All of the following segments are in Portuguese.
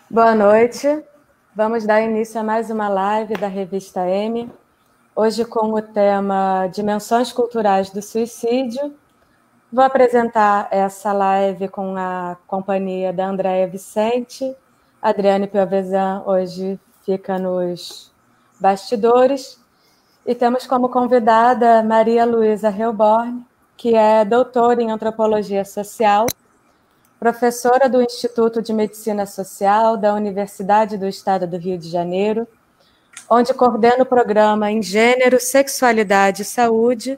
Boa noite. Vamos dar início a mais uma live da Revista M. Hoje com o tema Dimensões Culturais do Suicídio. Vou apresentar essa live com a companhia da Andréia Vicente. Adriane Piovesan hoje fica nos bastidores. E temos como convidada Maria Luísa Helborn, que é doutora em Antropologia Social, professora do Instituto de Medicina Social da Universidade do Estado do Rio de Janeiro, onde coordena o programa em Gênero, Sexualidade e Saúde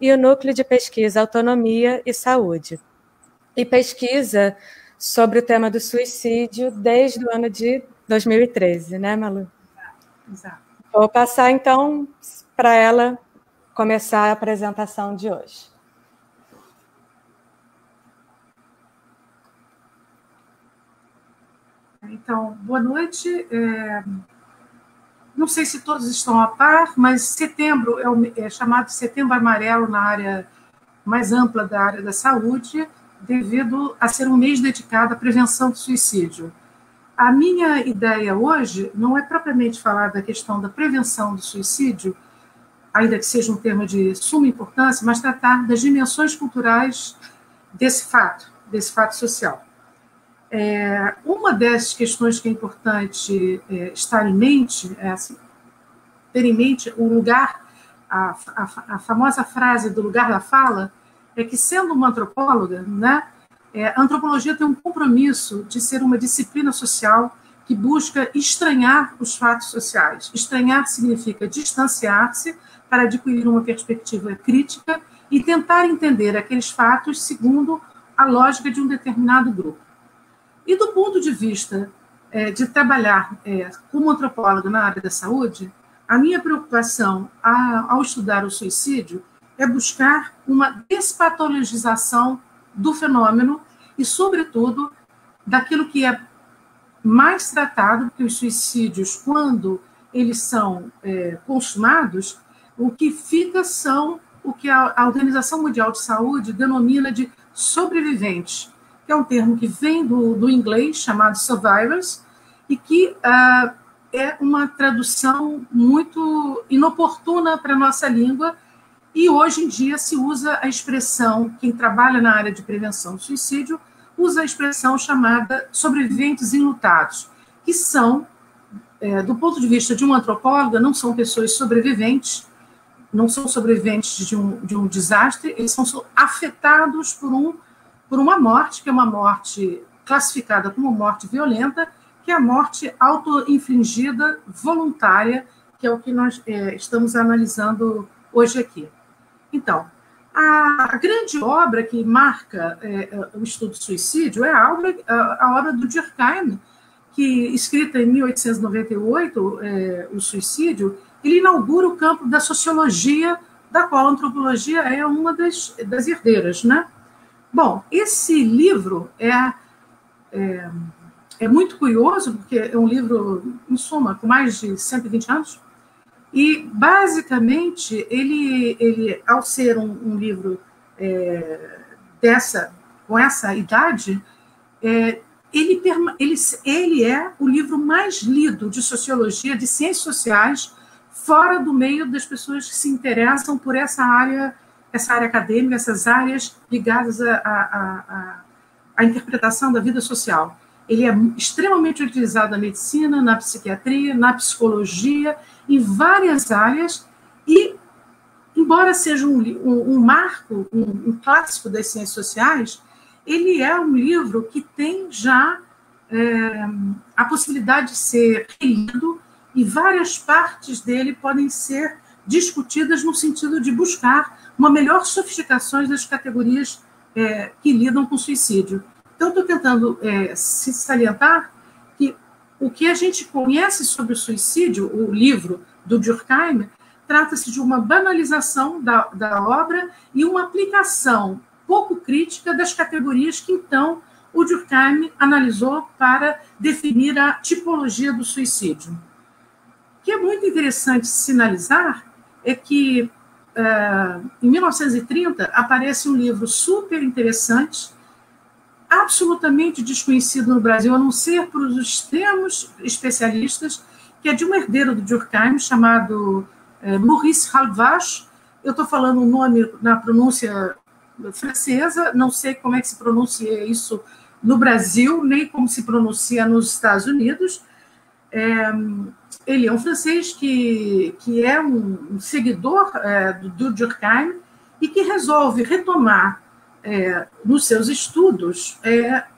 e o Núcleo de Pesquisa Autonomia e Saúde. E pesquisa sobre o tema do suicídio desde o ano de 2013, né, Malu? Exato. Vou passar, então, para ela começar a apresentação de hoje. Então, boa noite. Não sei se todos estão a par, mas setembro é chamado de Setembro Amarelo na área mais ampla da área da saúde, devido a ser um mês dedicado à prevenção do suicídio. A minha ideia hoje não é propriamente falar da questão da prevenção do suicídio, ainda que seja um tema de suma importância, mas tratar das dimensões culturais desse fato social. Uma das questões que é importante estar em mente, ter em mente o lugar, a famosa frase do lugar da fala, é que, sendo uma antropóloga, né, a antropologia tem um compromisso de ser uma disciplina social que busca estranhar os fatos sociais. Estranhar significa distanciar-se para adquirir uma perspectiva crítica e tentar entender aqueles fatos segundo a lógica de um determinado grupo. E do ponto de vista de trabalhar como antropóloga na área da saúde, a minha preocupação ao estudar o suicídio é buscar uma despatologização do fenômeno e, sobretudo, daquilo que é mais tratado, porque os suicídios, quando eles são consumados, o que fica são o que a Organização Mundial de Saúde denomina de sobreviventes, que é um termo que vem do inglês, chamado survivors, e que é uma tradução muito inoportuna para a nossa língua, e hoje em dia se usa a expressão, quem trabalha na área de prevenção do suicídio, usa a expressão chamada sobreviventes enlutados, que são, do ponto de vista de uma antropóloga, não são pessoas sobreviventes, não são sobreviventes de um desastre, eles são afetados por uma morte, que é uma morte classificada como morte violenta, que é a morte auto-infligida voluntária, que é o que nós estamos analisando hoje aqui. Então, a grande obra que marca o estudo do suicídio é a obra do Durkheim, que, escrita em 1898, o suicídio, ele inaugura o campo da sociologia, da qual a antropologia é uma das herdeiras, né? Bom, esse livro é muito curioso, porque é um livro, em suma, com mais de 120 anos, e, basicamente, ele ao ser um livro com essa idade, ele é o livro mais lido de sociologia, de ciências sociais, fora do meio das pessoas que se interessam por essa área acadêmica, essas áreas ligadas à interpretação da vida social. Ele é extremamente utilizado na medicina, na psiquiatria, na psicologia, em várias áreas, e, embora seja um marco, um clássico das ciências sociais, ele é um livro que tem já a possibilidade de ser relido, e várias partes dele podem ser discutidas no sentido de buscar uma melhor sofisticação das categorias que lidam com suicídio. Então, estou tentando se salientar que o que a gente conhece sobre o suicídio, o livro do Durkheim, trata-se de uma banalização da obra e uma aplicação pouco crítica das categorias que, então, o Durkheim analisou para definir a tipologia do suicídio. O que é muito interessante sinalizar é que, em 1930, aparece um livro super interessante, absolutamente desconhecido no Brasil, a não ser por os extremos especialistas, que é de um herdeiro do Durkheim, chamado Maurice Halbwach. Eu estou falando o nome na pronúncia francesa, não sei como é que se pronuncia isso no Brasil, nem como se pronuncia nos Estados Unidos. Ele é um francês que é um seguidor do Durkheim e que resolve retomar nos seus estudos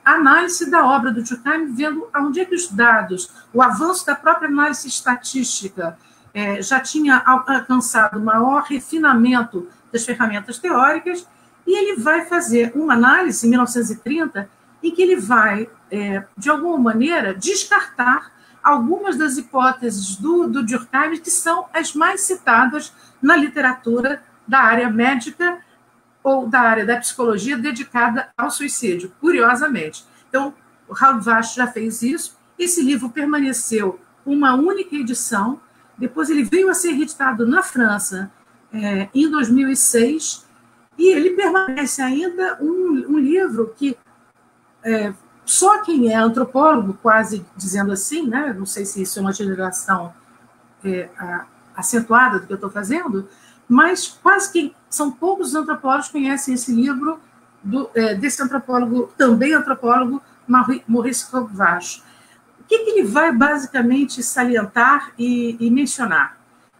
a análise da obra do Durkheim, vendo onde é que os dados, o avanço da própria análise estatística já tinha alcançado maior refinamento das ferramentas teóricas, e ele vai fazer uma análise, em 1930, em que ele vai, de alguma maneira, descartar algumas das hipóteses do Durkheim, que são as mais citadas na literatura da área médica ou da área da psicologia dedicada ao suicídio, curiosamente. Então, o Halbwach já fez isso. Esse livro permaneceu uma única edição, depois ele veio a ser reeditado na França em 2006, e ele permanece ainda um livro que só quem é antropólogo, quase dizendo assim, né? Não sei se isso é uma generalização acentuada do que eu estou fazendo, mas quase que são poucos antropólogos que conhecem esse livro desse antropólogo, também antropólogo, Maurice Halbwach. O que ele vai basicamente salientar e mencionar?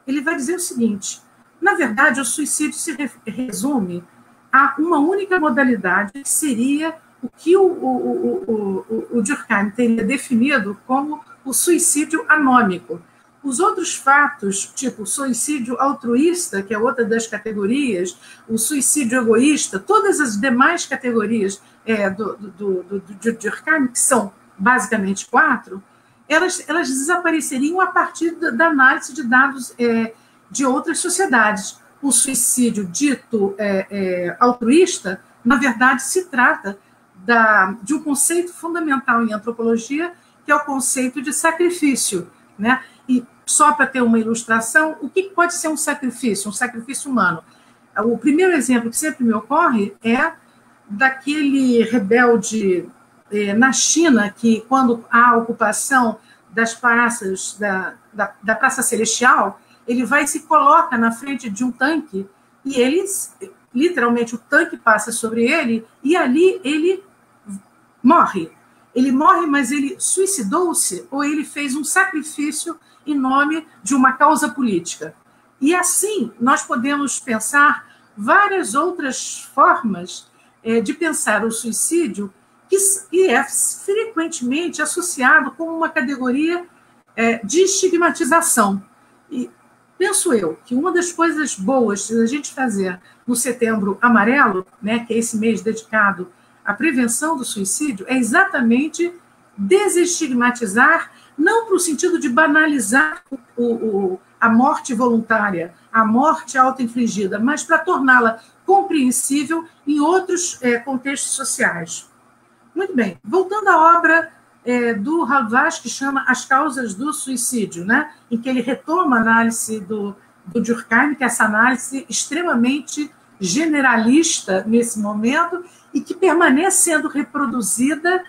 Ele vai dizer o seguinte: na verdade, o suicídio se resume a uma única modalidade, que seria o que o Durkheim teria definido como o suicídio anômico. Os outros fatos, tipo o suicídio altruísta, que é outra das categorias, o suicídio egoísta, todas as demais categorias do Durkheim, que são basicamente 4, elas desapareceriam a partir da análise de dados de outras sociedades. O suicídio dito altruísta, na verdade, se trata de um conceito fundamental em antropologia, que é o conceito de sacrifício, né? E só para ter uma ilustração, o que pode ser um sacrifício humano? O primeiro exemplo que sempre me ocorre é daquele rebelde na China, que quando há a ocupação das praças, da Praça Celestial, ele vai e se coloca na frente de um tanque, e literalmente o tanque passa sobre ele, e ali ele morre. Ele morre, mas ele suicidou-se, ou ele fez um sacrifício em nome de uma causa política. E assim, nós podemos pensar várias outras formas de pensar o suicídio, que é frequentemente associado com uma categoria de estigmatização. E penso eu que uma das coisas boas da gente fazer no Setembro Amarelo, né, que é esse mês dedicado à prevenção do suicídio, é exatamente desestigmatizar, não para o sentido de banalizar a morte voluntária, a morte auto-infligida, mas para torná-la compreensível em outros contextos sociais. Muito bem, voltando à obra do Halbwach, que chama As Causas do Suicídio, né, em que ele retoma a análise do Durkheim, que é essa análise extremamente generalista nesse momento e que permanece sendo reproduzida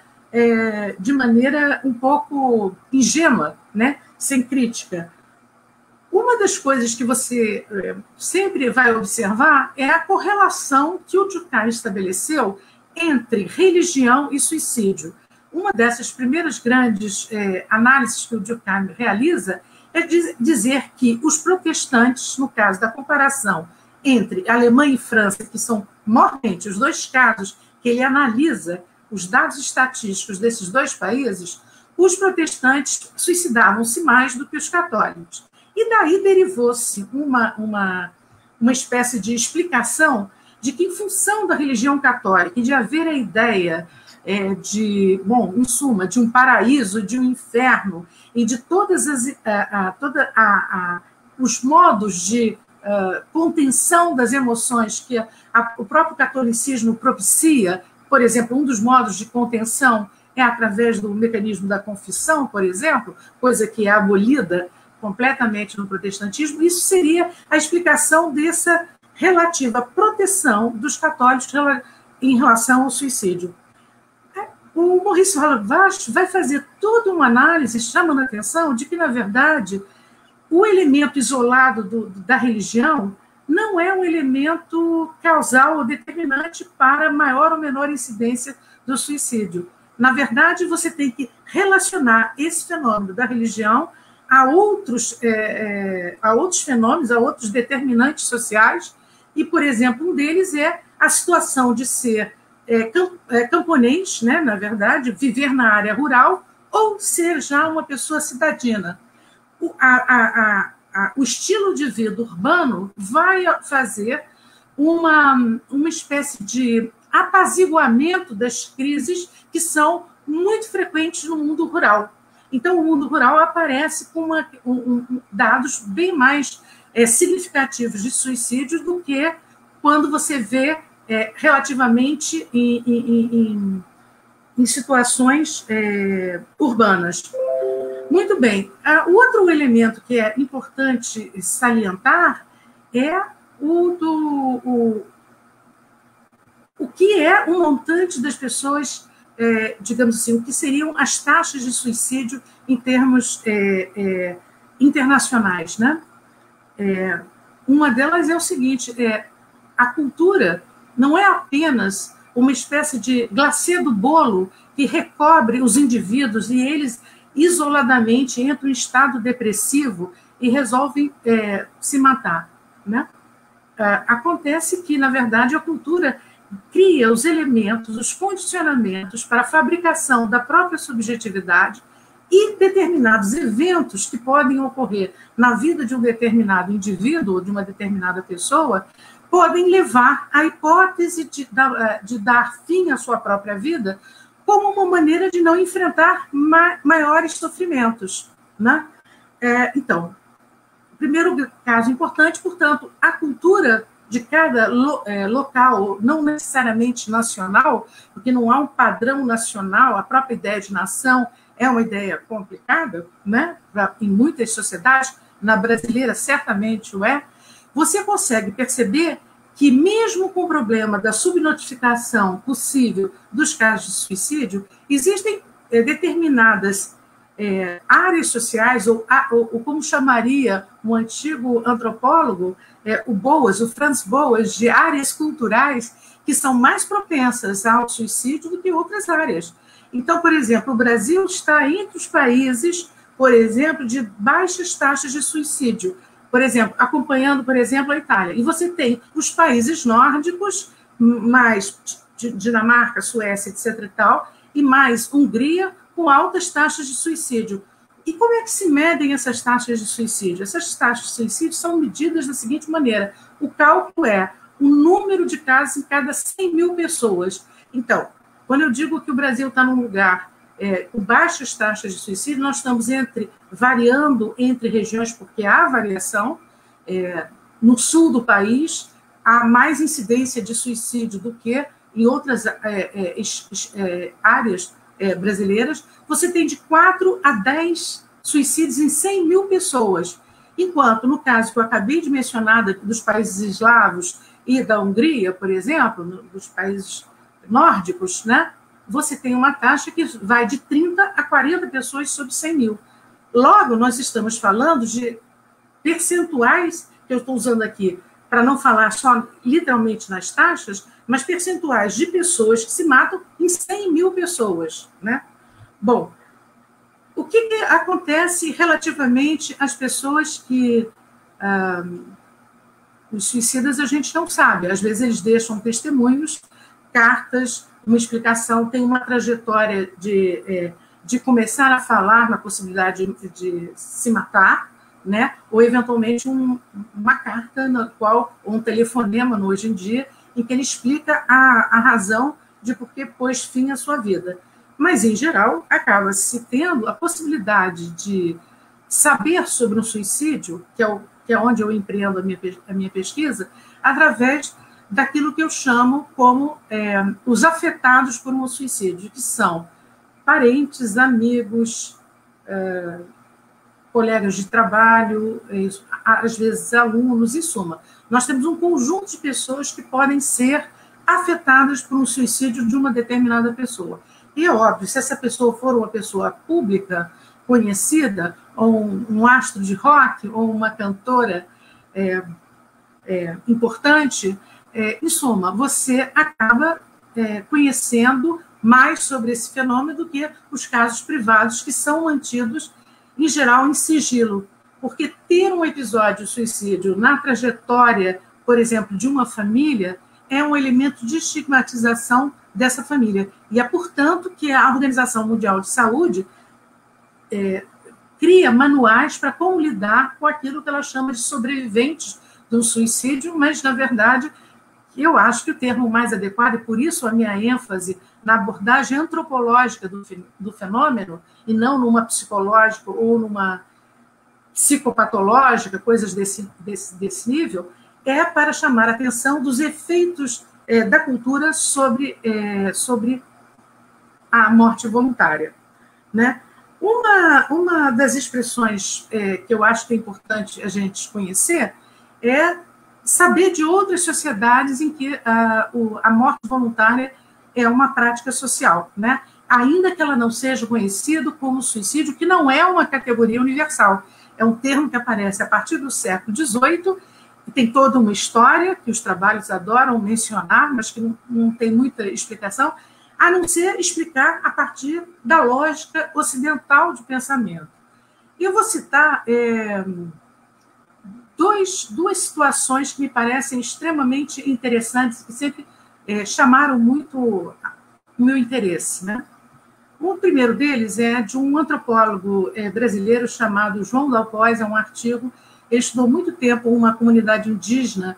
de maneira um pouco ingênua, né, sem crítica. Uma das coisas que você sempre vai observar é a correlação que o Durkheim estabeleceu entre religião e suicídio. Uma dessas primeiras grandes análises que o Durkheim realiza é dizer que os protestantes, no caso da comparação entre Alemanha e França, que são mormente os dois casos que ele analisa, os dados estatísticos desses dois países, os protestantes suicidavam-se mais do que os católicos. E daí derivou-se uma espécie de explicação de que, em função da religião católica e de haver a ideia em suma, de um paraíso, de um inferno, e de todos os modos de contenção das emoções que o próprio catolicismo propicia. Por exemplo, um dos modos de contenção é através do mecanismo da confissão, por exemplo, coisa que é abolida completamente no protestantismo. Isso seria a explicação dessa relativa proteção dos católicos em relação ao suicídio. O Maurício Halbach vai fazer toda uma análise chamando a atenção de que, na verdade, o elemento isolado da religião não é um elemento causal ou determinante para maior ou menor incidência do suicídio. Na verdade, você tem que relacionar esse fenômeno da religião a outros fenômenos, a outros determinantes sociais, e, por exemplo, um deles é a situação de ser camponês, né, na verdade, viver na área rural, ou ser já uma pessoa cidadina. O estilo de vida urbano vai fazer uma espécie de apaziguamento das crises que são muito frequentes no mundo rural. Então, o mundo rural aparece com dados bem mais significativos de suicídios do que quando você vê relativamente em situações urbanas. Muito bem. O outro elemento que é importante salientar é o que é o montante das pessoas, digamos assim, o que seriam as taxas de suicídio em termos internacionais, né? Uma delas é o seguinte: a cultura não é apenas uma espécie de glacê do bolo que recobre os indivíduos e eles isoladamente entram em estado depressivo e resolvem se matar, né? Acontece que, na verdade, a cultura cria os elementos, os condicionamentos para a fabricação da própria subjetividade e determinados eventos que podem ocorrer na vida de um determinado indivíduo ou de uma determinada pessoa podem levar à hipótese de dar fim à sua própria vida como uma maneira de não enfrentar maiores sofrimentos, né? Então, primeiro caso importante, portanto, a cultura de cada local, não necessariamente nacional, porque não há um padrão nacional, a própria ideia de nação é uma ideia complicada, né? Em muitas sociedades, na brasileira certamente o é. Você consegue perceber que, mesmo com o problema da subnotificação possível dos casos de suicídio, existem determinadas áreas sociais, ou como chamaria um antigo antropólogo, o Franz Boas, de áreas culturais que são mais propensas ao suicídio do que outras áreas. Então, por exemplo, o Brasil está entre os países, por exemplo, de baixas taxas de suicídio, por exemplo, acompanhando, por exemplo, a Itália. E você tem os países nórdicos, mais Dinamarca, Suécia, etc. e tal, e mais Hungria, com altas taxas de suicídio. E como é que se medem essas taxas de suicídio? Essas taxas de suicídio são medidas da seguinte maneira: o cálculo é o número de casos em cada 100 mil pessoas. Então, quando eu digo que o Brasil está num lugar com baixas taxas de suicídio, nós estamos variando entre regiões, porque há variação. No sul do país, há mais incidência de suicídio do que em outras áreas brasileiras. Você tem de 4 a 10 suicídios em 100 mil pessoas, enquanto, no caso que eu acabei de mencionar, dos países eslavos e da Hungria, por exemplo, dos países nórdicos, né, você tem uma taxa que vai de 30 a 40 pessoas sobre 100 mil. Logo, nós estamos falando de percentuais, que eu estou usando aqui, para não falar só literalmente nas taxas, mas percentuais de pessoas que se matam em 100 mil pessoas, né? Bom, o que acontece relativamente às pessoas que... os suicidas a gente não sabe. Às vezes eles deixam testemunhos, cartas, uma explicação, tem uma trajetória de começar a falar na possibilidade de se matar, né? Ou, eventualmente, uma carta na qual, ou um telefonema, hoje em dia, em que ele explica a razão de por que pôs fim à sua vida. Mas, em geral, acaba-se tendo a possibilidade de saber sobre um suicídio, que é onde eu empreendo a minha pesquisa, através daquilo que eu chamo como os afetados por um suicídio, que são parentes, amigos, colegas de trabalho, às vezes alunos, em suma. Nós temos um conjunto de pessoas que podem ser afetadas por um suicídio de uma determinada pessoa. E é óbvio, se essa pessoa for uma pessoa pública, conhecida, ou um astro de rock, ou uma cantora importante, em suma, você acaba conhecendo mais sobre esse fenômeno do que os casos privados, que são mantidos, em geral, em sigilo. Porque ter um episódio de suicídio na trajetória, por exemplo, de uma família, é um elemento de estigmatização dessa família. E é, portanto, que a Organização Mundial de Saúde cria manuais para como lidar com aquilo que ela chama de sobreviventes do suicídio, mas, na verdade, eu acho que o termo mais adequado, e por isso a minha ênfase na abordagem antropológica do fenômeno, e não numa psicológica ou numa psicopatológica, coisas desse nível, é para chamar a atenção dos efeitos da cultura sobre a morte voluntária. Né? Uma das expressões que eu acho que é importante a gente conhecer é saber de outras sociedades em que a morte voluntária é uma prática social, né? Ainda que ela não seja conhecida como suicídio, que não é uma categoria universal. É um termo que aparece a partir do século XVIII, e tem toda uma história que os trabalhos adoram mencionar, mas que não tem muita explicação, a não ser explicar a partir da lógica ocidental de pensamento. E eu vou citar duas situações que me parecem extremamente interessantes, que sempre chamaram muito o meu interesse. Né? O primeiro deles é de um antropólogo brasileiro chamado João Dalpois, é um artigo. Ele estudou muito tempo uma comunidade indígena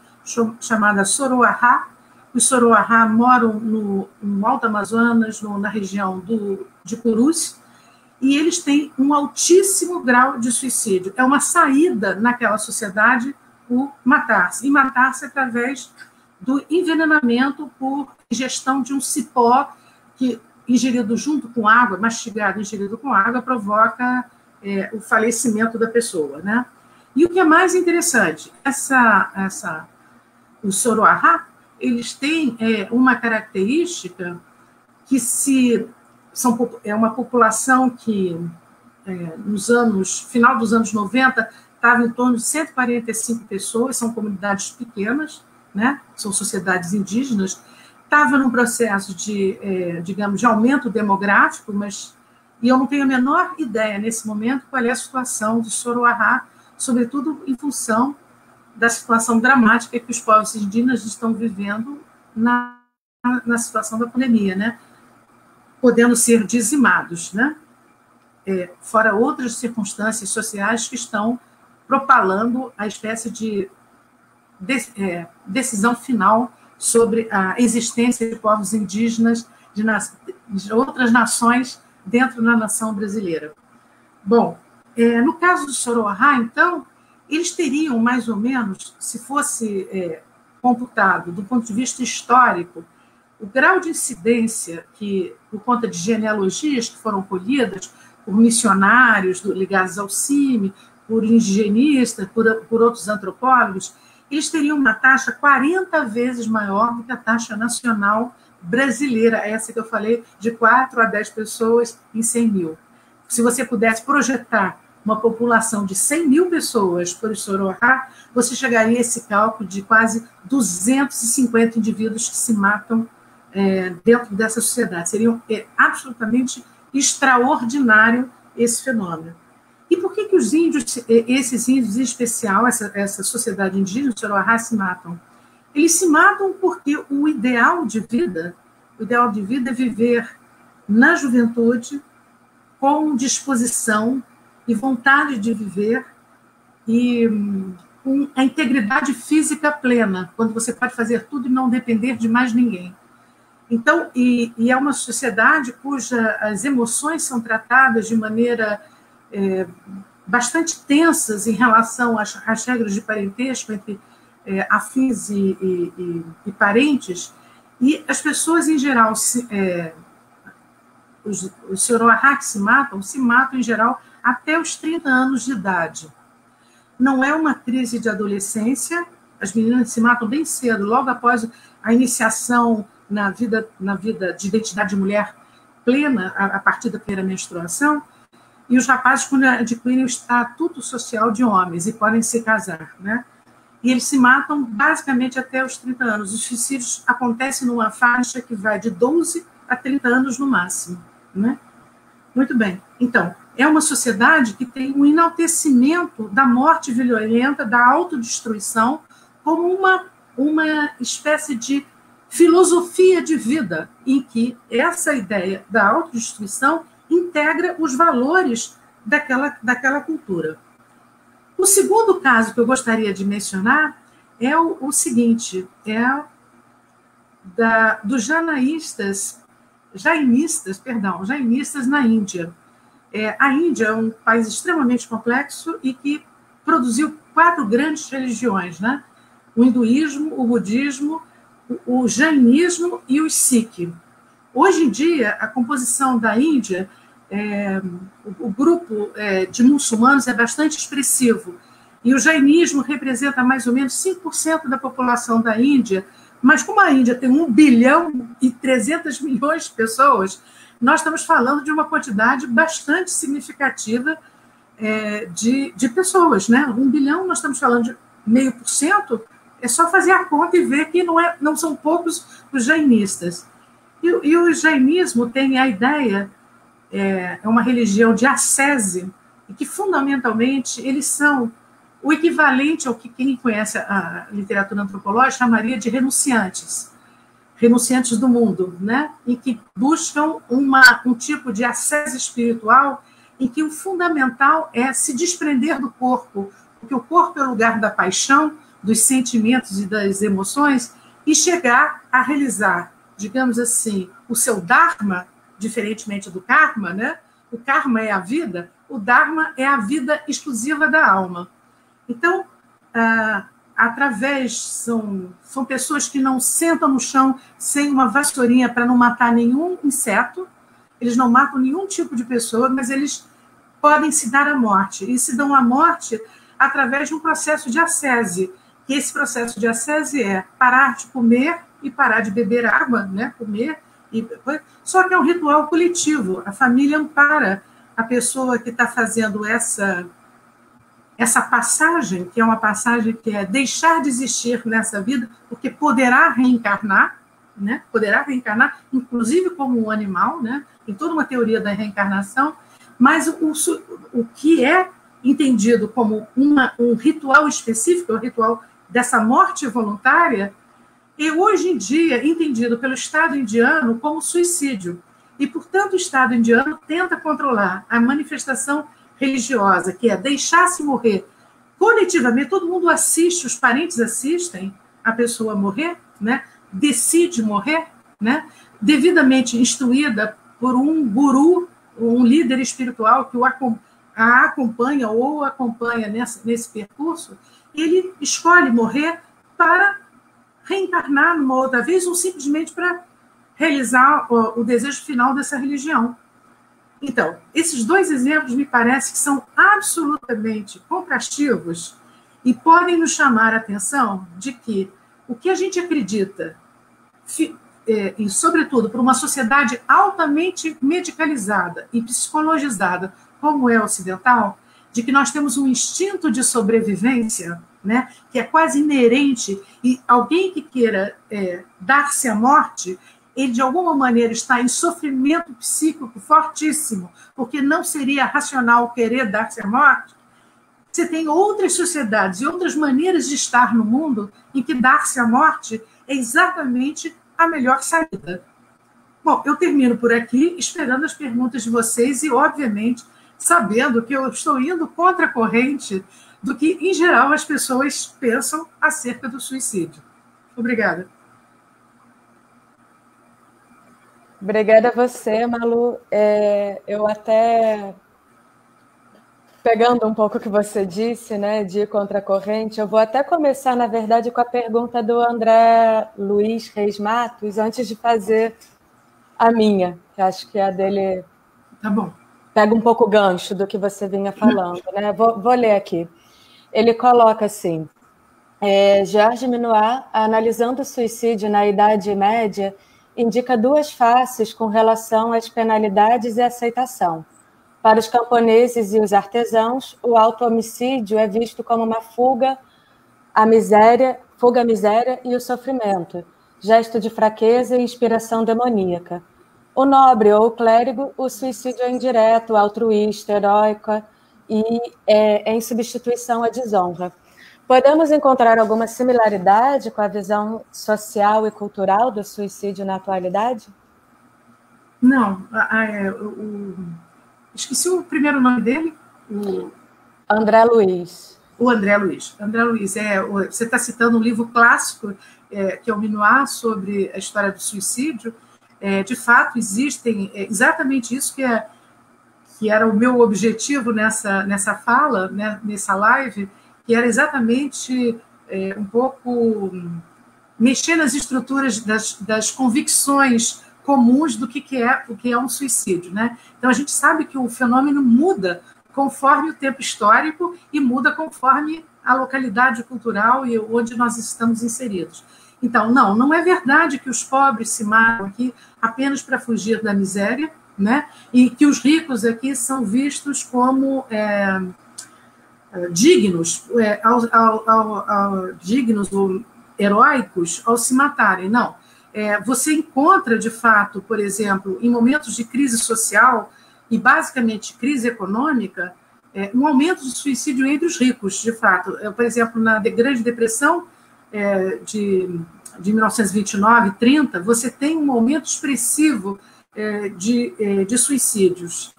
chamada Soroahá. Os Soroahá moram no Alto Amazonas, na região de Purus, e eles têm um altíssimo grau de suicídio. É uma saída naquela sociedade o matar-se, e matar-se através do envenenamento por ingestão de um cipó que, ingerido junto com água, mastigado, ingerido com água, provoca o falecimento da pessoa. Né? E o que é mais interessante, os Soroahá, eles têm uma característica que é uma população que, final dos anos 90, estava em torno de 145 pessoas, são comunidades pequenas, né? São sociedades indígenas, estava num processo de aumento demográfico, e eu não tenho a menor ideia, nesse momento, qual é a situação de Soroahá, sobretudo em função da situação dramática que os povos indígenas estão vivendo na situação da pandemia, né? Podendo ser dizimados, né? Fora outras circunstâncias sociais que estão propalando a espécie de decisão final sobre a existência de povos indígenas de outras nações dentro da nação brasileira. Bom, no caso do Soroahá, então, eles teriam, mais ou menos, se fosse computado do ponto de vista histórico, o grau de incidência que, por conta de genealogias que foram colhidas por missionários ligados ao CIMI, por indigenistas, por outros antropólogos, eles teriam uma taxa 40 vezes maior do que a taxa nacional brasileira, essa que eu falei, de 4 a 10 pessoas em 100 mil. Se você pudesse projetar uma população de 100 mil pessoas por Soroahá, você chegaria a esse cálculo de quase 250 indivíduos que se matam dentro dessa sociedade. Seria absolutamente extraordinário esse fenômeno. E por que os índios, esses índios em especial, essa sociedade indígena, o Soroahá, se matam? Eles se matam porque o ideal de vida é viver na juventude, com disposição e vontade de viver, e com a integridade física plena, quando você pode fazer tudo e não depender de mais ninguém. Então, e é uma sociedade cujas emoções são tratadas de maneira bastante tensas em relação às regras de parentesco entre afins e parentes, e as pessoas, em geral, os Soroahá que se matam, em geral, até os 30 anos de idade. Não é uma crise de adolescência, as meninas se matam bem cedo, logo após a iniciação na vida de identidade de mulher plena a partir da primeira menstruação, e os rapazes, quando adquirem o estatuto social de homens e podem se casar, né? E eles se matam basicamente até os 30 anos. Os suicídios acontecem numa faixa que vai de 12 a 30 anos no máximo, né? Muito bem. Então, é uma sociedade que tem um enaltecimento da morte violenta, da autodestruição, como uma espécie de filosofia de vida, em que essa ideia da autodestruição integra os valores daquela cultura. O segundo caso que eu gostaria de mencionar é o seguinte, dos jainistas na Índia. A Índia é um país extremamente complexo e que produziu 4 grandes religiões, né? O hinduísmo, o budismo, o jainismo e os sikh. Hoje em dia, a composição da Índia, o grupo de muçulmanos é bastante expressivo, e o jainismo representa mais ou menos 5% da população da Índia, mas como a Índia tem 1 bilhão e 300 milhões de pessoas, nós estamos falando de uma quantidade bastante significativa de pessoas, né? 1 bilhão, nós estamos falando de 0,5%, é só fazer a conta e ver que não são poucos os jainistas. E o jainismo tem a ideia, é uma religião de ascese, e que fundamentalmente eles são o equivalente ao que quem conhece a literatura antropológica chamaria de renunciantes do mundo, né? E que buscam um tipo de ascese espiritual em que o fundamental é se desprender do corpo, porque o corpo é o lugar da paixão, dos sentimentos e das emoções, e chegar a realizar, digamos assim, o seu dharma, diferentemente do karma, né? O karma é a vida, o dharma é a vida exclusiva da alma. Então, são pessoas que não sentam no chão sem uma vassourinha para não matar nenhum inseto, eles não matam nenhum tipo de pessoa, mas eles podem se dar a morte, e se dão a morte através de um processo de ascese, que esse processo de ascese é parar de comer e parar de beber água, né? Comer, só que é um ritual coletivo, a família ampara a pessoa que está fazendo essa passagem, que é uma passagem que é deixar de existir nessa vida, porque poderá reencarnar, né? Poderá reencarnar, inclusive como um animal, né? Tem toda uma teoria da reencarnação, mas o que é entendido como um ritual específico, o ritual dessa morte voluntária, é hoje em dia entendido pelo Estado indiano como suicídio. E, portanto, o Estado indiano tenta controlar a manifestação religiosa, que é deixar-se morrer coletivamente, todo mundo assiste, os parentes assistem a pessoa morrer, né? Decide morrer, né? Devidamente instruída por um guru, um líder espiritual que a acompanha ou acompanha nesse percurso, ele escolhe morrer para reencarnar numa outra vez ou simplesmente para realizar o desejo final dessa religião. Então, esses 2 exemplos me parece que são absolutamente contrastivos e podem nos chamar a atenção de que o que a gente acredita, e sobretudo por uma sociedade altamente medicalizada e psicologizada, como é a ocidental, de que nós temos um instinto de sobrevivência, né, que é quase inerente, e alguém que queira dar-se à morte, ele de alguma maneira está em sofrimento psíquico fortíssimo, porque não seria racional querer dar-se à morte. Você tem outras sociedades e outras maneiras de estar no mundo em que dar-se à morte é exatamente a melhor saída. Bom, eu termino por aqui, esperando as perguntas de vocês e, obviamente, sabendo que eu estou indo contra a corrente do que, em geral, as pessoas pensam acerca do suicídio. Obrigada. Obrigada a você, Malu. Eu até, pegando um pouco o que você disse, né, de ir contra a corrente, eu vou até começar, na verdade, com a pergunta do André Luiz Reis Matos, antes de fazer a minha, que acho que a dele tá bom. Pega um pouco o gancho do que você vinha falando, né? Vou ler aqui. Ele coloca assim, Georges Minoir, analisando o suicídio na Idade Média, indica duas faces com relação às penalidades e aceitação. Para os camponeses e os artesãos, o auto-homicídio é visto como uma fuga à miséria e o sofrimento, gesto de fraqueza e inspiração demoníaca. O nobre ou o clérigo, o suicídio é indireto, altruísta, heróico e é em substituição à desonra. Podemos encontrar alguma similaridade com a visão social e cultural do suicídio na atualidade? Não. Esqueci o primeiro nome dele. André Luiz. O André Luiz. André Luiz, você está citando um livro clássico, que é o Minuá, sobre a história do suicídio. De fato, existem exatamente isso que era o meu objetivo nessa fala, né, nessa live, que era exatamente um pouco mexer nas estruturas das convicções comuns do que é um suicídio, né? Então, a gente sabe que o fenômeno muda conforme o tempo histórico e muda conforme a localidade cultural e onde nós estamos inseridos. Então, não é verdade que os pobres se matam aqui apenas para fugir da miséria, né? E que os ricos aqui são vistos como dignos, dignos ou heróicos ao se matarem. Não. Você encontra, de fato, por exemplo, em momentos de crise social e, basicamente, crise econômica, um aumento do suicídio entre os ricos, de fato. Por exemplo, na Grande Depressão de 1929 e 30, você tem um aumento expressivo de suicídios.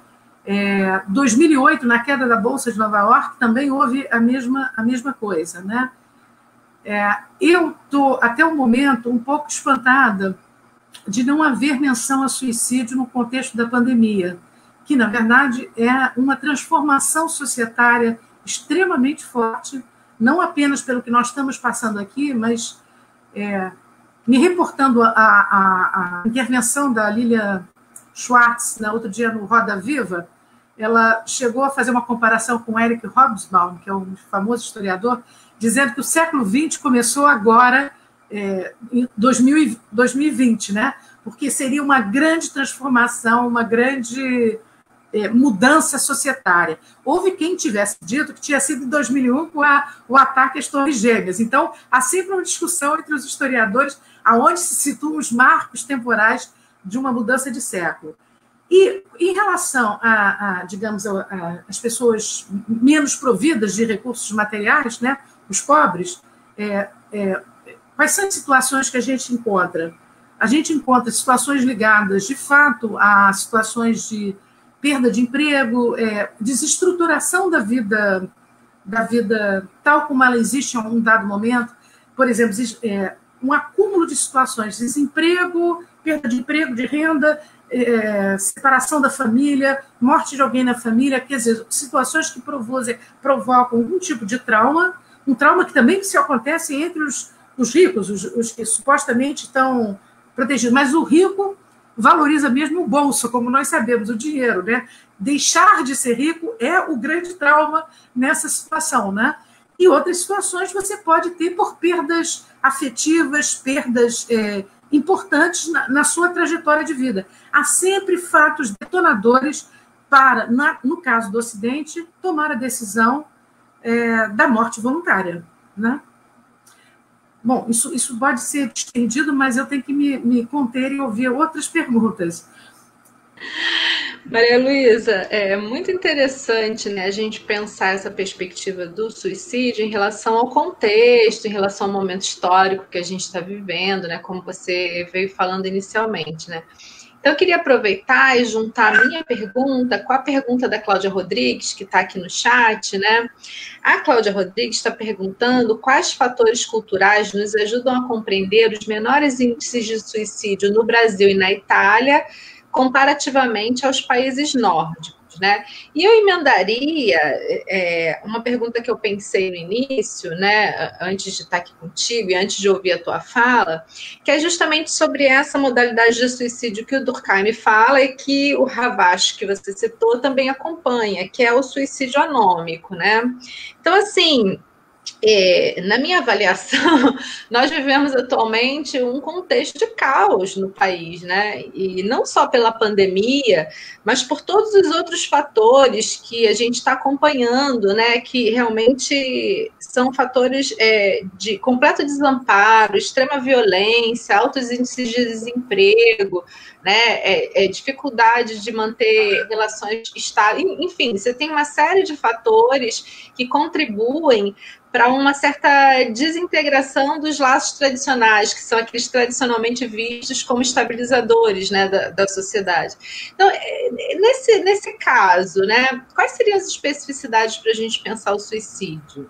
2008, na queda da Bolsa de Nova York, também houve a mesma coisa, né? Eu estou, até o momento, um pouco espantada de não haver menção a suicídio no contexto da pandemia, que, na verdade, é uma transformação societária extremamente forte, não apenas pelo que nós estamos passando aqui, mas me reportando a intervenção da Lilia Schwartz, outro dia no Roda Viva, ela chegou a fazer uma comparação com Eric Hobsbawm, que é um famoso historiador, dizendo que o século XX começou agora, em 2020, né? Porque seria uma grande transformação, uma grande mudança societária. Houve quem tivesse dito que tinha sido em 2001 com o ataque às Torres Gêmeas. Então, há sempre uma discussão entre os historiadores aonde se situam os marcos temporais de uma mudança de século. E em relação digamos, as pessoas menos providas de recursos materiais, né, os pobres, quais são as situações que a gente encontra? A gente encontra situações ligadas, de fato, a situações de perda de emprego, desestruturação da vida tal como ela existe em um dado momento. Por exemplo, um acúmulo de situações, desemprego, perda de emprego, de renda, separação da família, morte de alguém na família, quer dizer, situações que provocam algum tipo de trauma, um trauma que também se acontece entre os ricos, os que supostamente estão protegidos, mas o rico valoriza mesmo o bolso, como nós sabemos, o dinheiro, né? Deixar de ser rico é o grande trauma nessa situação, né? E outras situações você pode ter por perdas afetivas, perdas importantes na sua trajetória de vida. Há sempre fatos detonadores para, no caso do Ocidente, tomar a decisão da morte voluntária, né? Bom, isso pode ser estendido, mas eu tenho que me conter e ouvir outras perguntas. Maria Luísa, é muito interessante, né, a gente pensar essa perspectiva do suicídio em relação ao contexto, em relação ao momento histórico que a gente está vivendo, né, como você veio falando inicialmente, né. Então, eu queria aproveitar e juntar a minha pergunta com a pergunta da Cláudia Rodrigues, que está aqui no chat, né? A Cláudia Rodrigues está perguntando quais fatores culturais nos ajudam a compreender os menores índices de suicídio no Brasil e na Itália, comparativamente aos países nórdicos, né? E eu emendaria uma pergunta que eu pensei no início, né, antes de estar aqui contigo e antes de ouvir a tua fala, que é justamente sobre essa modalidade de suicídio que o Durkheim fala e que o Ravache, que você citou, também acompanha, que é o suicídio anômico, né? Então, assim, Na minha avaliação, nós vivemos atualmente um contexto de caos no país, né? E não só pela pandemia, mas por todos os outros fatores que a gente está acompanhando, né? Que realmente são fatores de completo desamparo, extrema violência, altos índices de desemprego, né? Dificuldade de manter relações estáveis, enfim, você tem uma série de fatores que contribuem para uma certa desintegração dos laços tradicionais, que são aqueles tradicionalmente vistos como estabilizadores, né, da sociedade. Então, nesse caso, né, quais seriam as especificidades para a gente pensar o suicídio?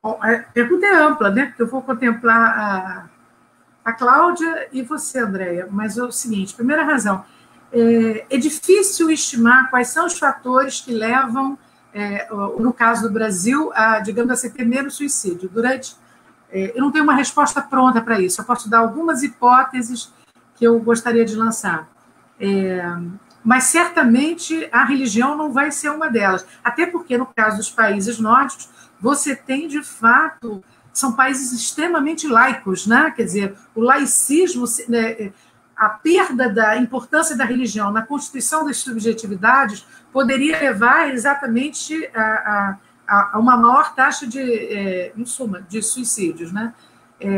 Bom, a pergunta é ampla, né? Porque eu vou contemplar a Cláudia e você, Andréia. Mas é o seguinte, primeira razão, é difícil estimar quais são os fatores que levam, no caso do Brasil, a, digamos assim, ter menos suicídio. Eu não tenho uma resposta pronta para isso, eu posso dar algumas hipóteses que eu gostaria de lançar. Mas, certamente, a religião não vai ser uma delas. Até porque, no caso dos países nórdicos, você tem, de fato, são países extremamente laicos, né? Quer dizer, o laicismo, né, a perda da importância da religião na constituição das subjetividades poderia levar exatamente a uma maior taxa em suma, de suicídios, né?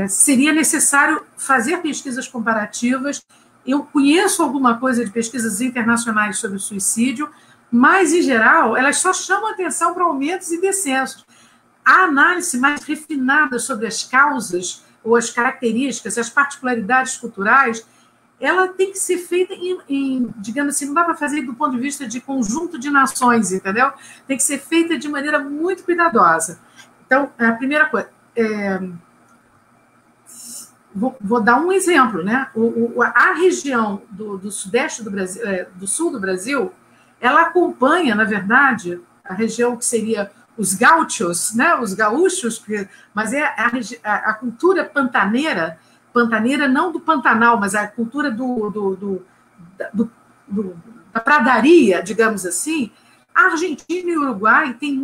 Seria necessário fazer pesquisas comparativas. Eu conheço alguma coisa de pesquisas internacionais sobre o suicídio, mas, em geral, elas só chamam atenção para aumentos e descensos. A análise mais refinada sobre as causas ou as características, as particularidades culturais, ela tem que ser feita digamos assim, não dá para fazer do ponto de vista de conjunto de nações, entendeu? Tem que ser feita de maneira muito cuidadosa. Então, a primeira coisa, vou dar um exemplo, né? A região do sudeste do Brasil, do sul do Brasil, ela acompanha, na verdade, a região que seria os gaúchos, né? Os gaúchos, mas é a cultura pantaneira não do Pantanal, mas a cultura da pradaria, digamos assim. A Argentina e o Uruguai têm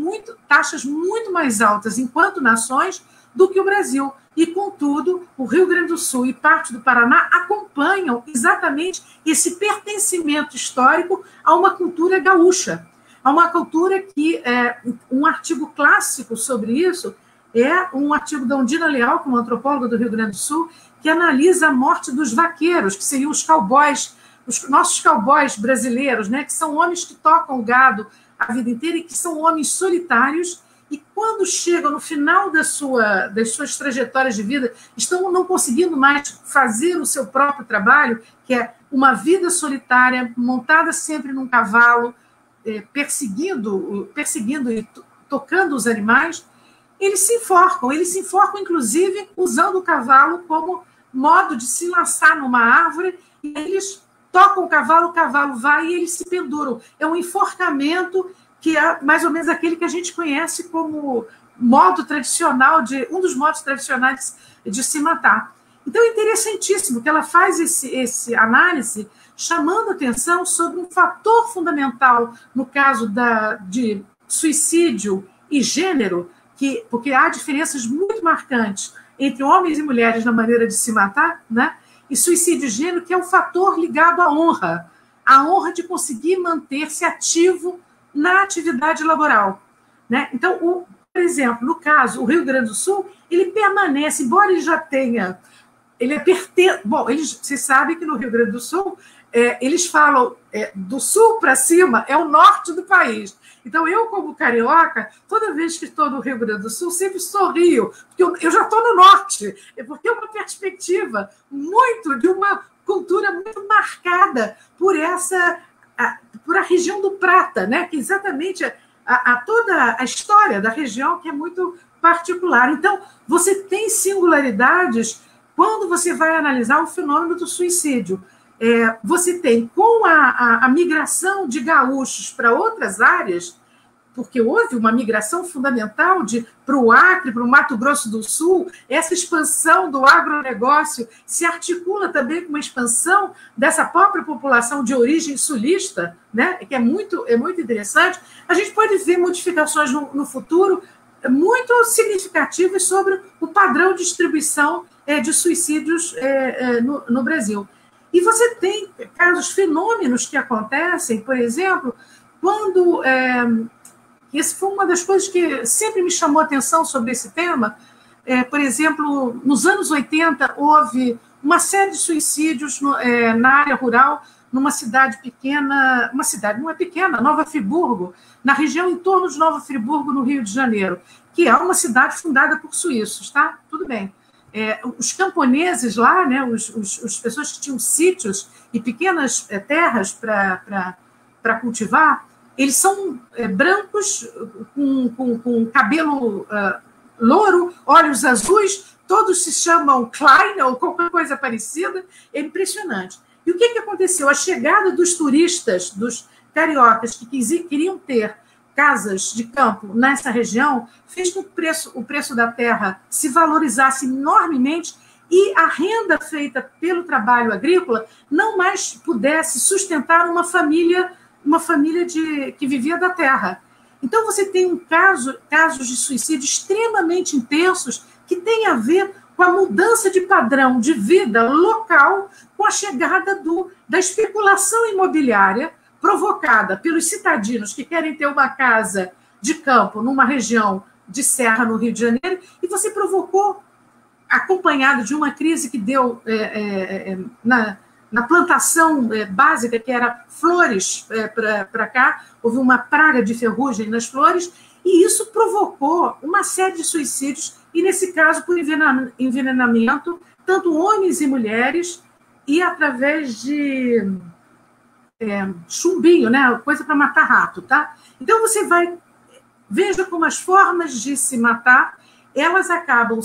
taxas muito mais altas enquanto nações do que o Brasil. E, contudo, o Rio Grande do Sul e parte do Paraná acompanham exatamente esse pertencimento histórico a uma cultura gaúcha, a uma cultura que, um artigo clássico sobre isso é um artigo da Undina Leal, como antropóloga do Rio Grande do Sul, que analisa a morte dos vaqueiros, que seriam os cowboys, os nossos cowboys brasileiros, né, que são homens que tocam gado a vida inteira e que são homens solitários, e quando chegam no final das suas trajetórias de vida, estão não conseguindo mais fazer o seu próprio trabalho, que é uma vida solitária, montada sempre num cavalo, perseguindo e tocando os animais. Eles se enforcam, inclusive, usando o cavalo como modo de se lançar numa árvore, e eles tocam o cavalo vai e eles se penduram. É um enforcamento que é mais ou menos aquele que a gente conhece como modo tradicional, um dos modos tradicionais de se matar. Então, é interessantíssimo que ela faz esse análise chamando atenção sobre um fator fundamental no caso de suicídio e gênero, porque há diferenças muito marcantes entre homens e mulheres na maneira de se matar, né? E suicídio e gênero, que é um fator ligado à honra de conseguir manter-se ativo na atividade laboral, né? Então, por exemplo, no caso, o Rio Grande do Sul, ele permanece, embora ele já tenha... Você sabe que no Rio Grande do Sul, eles falam do sul para cima, é o norte do país. Então, eu, como carioca, toda vez que estou no Rio Grande do Sul, sempre sorrio, porque eu já estou no norte, porque é uma perspectiva de uma cultura muito marcada por a região do Prata, né? Que exatamente toda a história da região, que é muito particular. Então, você tem singularidades quando você vai analisar o fenômeno do suicídio. Você tem, com a migração de gaúchos para outras áreas, porque houve uma migração fundamental para o Acre, para o Mato Grosso do Sul, essa expansão do agronegócio se articula também com uma expansão dessa própria população de origem sulista, né, que é muito interessante. A gente pode ver modificações no futuro muito significativas sobre o padrão de distribuição de suicídios no Brasil. E você tem casos, fenômenos que acontecem, por exemplo, quando... Essa foi uma das coisas que sempre me chamou a atenção sobre esse tema. Por exemplo, nos anos 80, houve uma série de suicídios na área rural, numa cidade pequena, uma cidade não é pequena, Nova Friburgo, na região em torno de Nova Friburgo, no Rio de Janeiro, que é uma cidade fundada por suíços, tá? Tudo bem. Os camponeses lá, né, as pessoas que tinham sítios e pequenas terras para cultivar, eles são brancos, com cabelo louro, olhos azuis, todos se chamam Klein ou qualquer coisa parecida, é impressionante. E o que aconteceu? A chegada dos turistas, dos cariocas que queriam ter casas de campo nessa região, fez com que o preço da terra se valorizasse enormemente e a renda feita pelo trabalho agrícola não mais pudesse sustentar uma família que vivia da terra. Então, você tem casos de suicídio extremamente intensos que têm a ver com a mudança de padrão de vida local, com a chegada da especulação imobiliária provocada pelos citadinos que querem ter uma casa de campo numa região de serra no Rio de Janeiro, e você provocou, acompanhado de uma crise que deu na plantação básica, que era flores para cá, houve uma praga de ferrugem nas flores, e isso provocou uma série de suicídios, e nesse caso por envenenamento, tanto homens e mulheres, e através de chumbinho, né? Coisa para matar rato, tá? Então você veja como as formas de se matar, elas acabam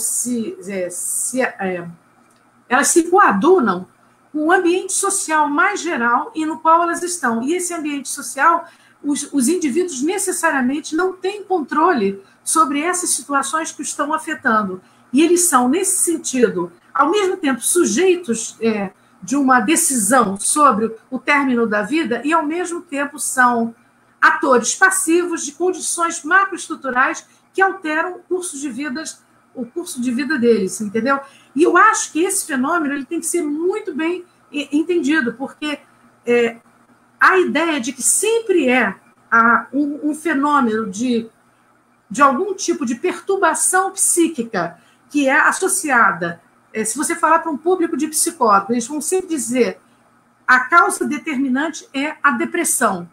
elas se coadunam com o ambiente social mais geral e no qual elas estão. E esse ambiente social, os indivíduos necessariamente não têm controle sobre essas situações que estão afetando. E eles são, nesse sentido, ao mesmo tempo sujeitos de uma decisão sobre o término da vida e, ao mesmo tempo, são atores passivos de condições macroestruturais que alteram o curso de vida deles, entendeu? E eu acho que esse fenômeno ele tem que ser muito bem entendido, porque a ideia de que sempre um fenômeno de algum tipo de perturbação psíquica que é associada, se você falar para um público de psicólogos, eles vão sempre dizer a causa determinante é a depressão.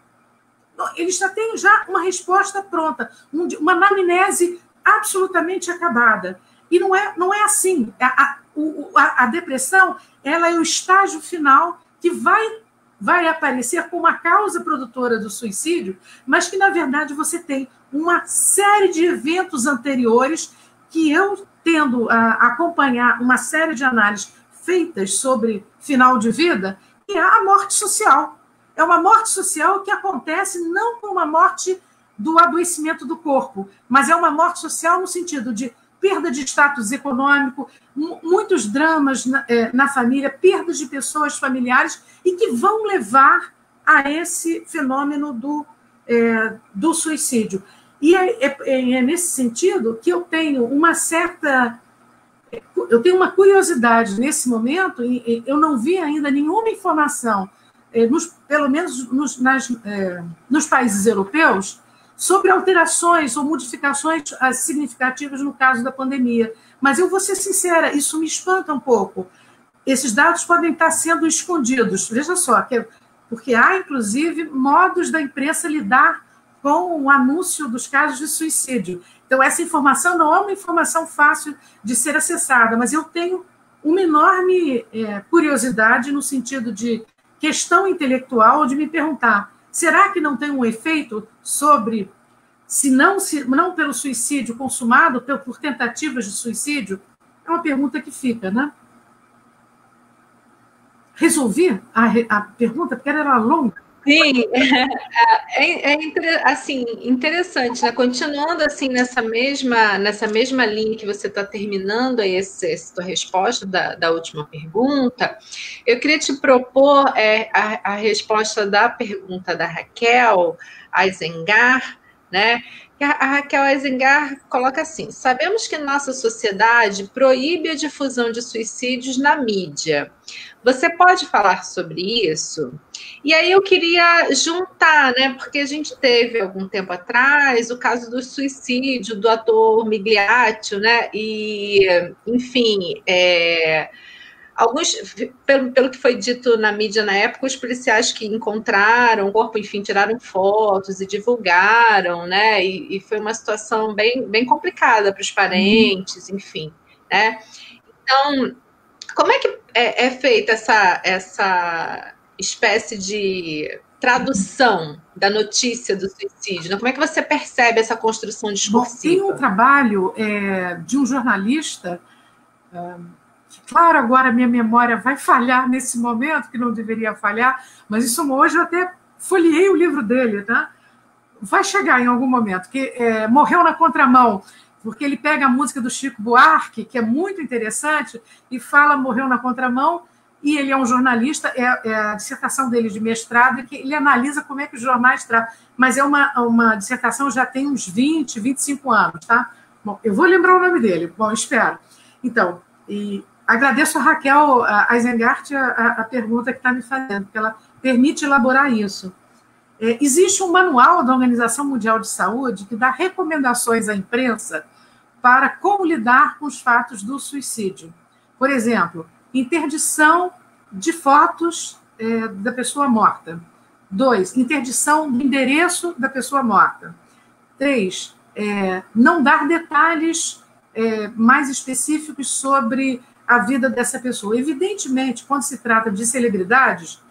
Eles já têm uma resposta pronta, uma anamnese absolutamente acabada. E não é assim. A depressão ela é o estágio final que vai aparecer como a causa produtora do suicídio, mas que, na verdade, você tem uma série de eventos anteriores que eu tendo a acompanhar uma série de análises feitas sobre final de vida, que é a morte social. É uma morte social que acontece não como uma morte do adoecimento do corpo, mas é uma morte social no sentido de perda de status econômico, muitos dramas na família, perdas de pessoas familiares e que vão levar a esse fenômeno do suicídio. E é nesse sentido que eu tenho uma curiosidade nesse momento, e eu não vi ainda nenhuma informação, pelo menos nos países europeus, sobre alterações ou modificações significativas no caso da pandemia. Mas eu vou ser sincera, isso me espanta um pouco. Esses dados podem estar sendo escondidos. Veja só, porque há, inclusive, modos da imprensa lidar com o anúncio dos casos de suicídio. Então, essa informação não é uma informação fácil de ser acessada, mas eu tenho uma enorme curiosidade no sentido de questão intelectual de me perguntar, será que não tem um efeito sobre, se não pelo suicídio consumado, por tentativas de suicídio? É uma pergunta que fica, né? Resolvi a pergunta, porque ela era longa. Sim, assim, interessante, né? Continuando assim nessa mesma linha que você está terminando aí essa tua resposta da última pergunta, eu queria te propor a resposta da pergunta da Raquel Eisengar, né? A Raquel Eisengar coloca assim: sabemos que nossa sociedade proíbe a difusão de suicídios na mídia. Você pode falar sobre isso? E aí eu queria juntar, né? Porque a gente teve algum tempo atrás o caso do suicídio do ator Migliaccio, né? E, enfim, alguns, pelo que foi dito na mídia na época, os policiais que encontraram o corpo, enfim, tiraram fotos e divulgaram, né? E foi uma situação bem complicada para os parentes, enfim, né? Então, como é que é feita essa espécie de tradução da notícia do suicídio? Né? Como é que você percebe essa construção discursiva? Bom, tem um trabalho de um jornalista... Claro, agora a minha memória vai falhar nesse momento, que não deveria falhar, mas isso hoje eu até folheei o livro dele, tá? Vai chegar em algum momento, que Morreu na Contramão, porque ele pega a música do Chico Buarque, que é muito interessante, e fala Morreu na Contramão, e ele é um jornalista, a dissertação dele de mestrado, que ele analisa como é que os jornais tratam, mas é uma dissertação já tem uns 20, 25 anos, tá? Bom, eu vou lembrar o nome dele, bom, espero. Então, agradeço a Raquel Eisengart a pergunta que está me fazendo, porque ela permite elaborar isso. Existe um manual da Organização Mundial de Saúde que dá recomendações à imprensa para como lidar com os fatos do suicídio. Por exemplo, interdição de fotos da pessoa morta. 2, interdição do endereço da pessoa morta. 3, não dar detalhes mais específicos sobre a vida dessa pessoa. Evidentemente, quando se trata de celebridades,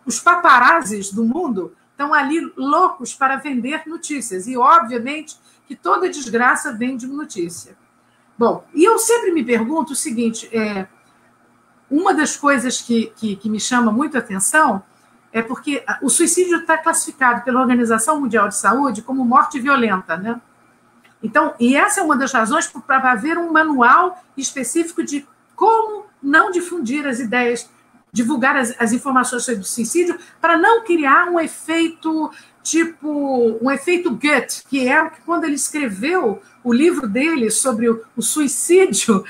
os paparazzis do mundo estão ali loucos para vender notícias. E, obviamente, que toda desgraça vem de notícia. Bom, e eu sempre me pergunto o seguinte, uma das coisas que me chama muito a atenção é porque o suicídio está classificado pela Organização Mundial de Saúde como morte violenta, né? Então, e essa é uma das razões para haver um manual específico de como não difundir as ideias, divulgar as informações sobre o suicídio, para não criar um efeito um efeito Goethe, que é que quando ele escreveu o livro dele sobre o suicídio,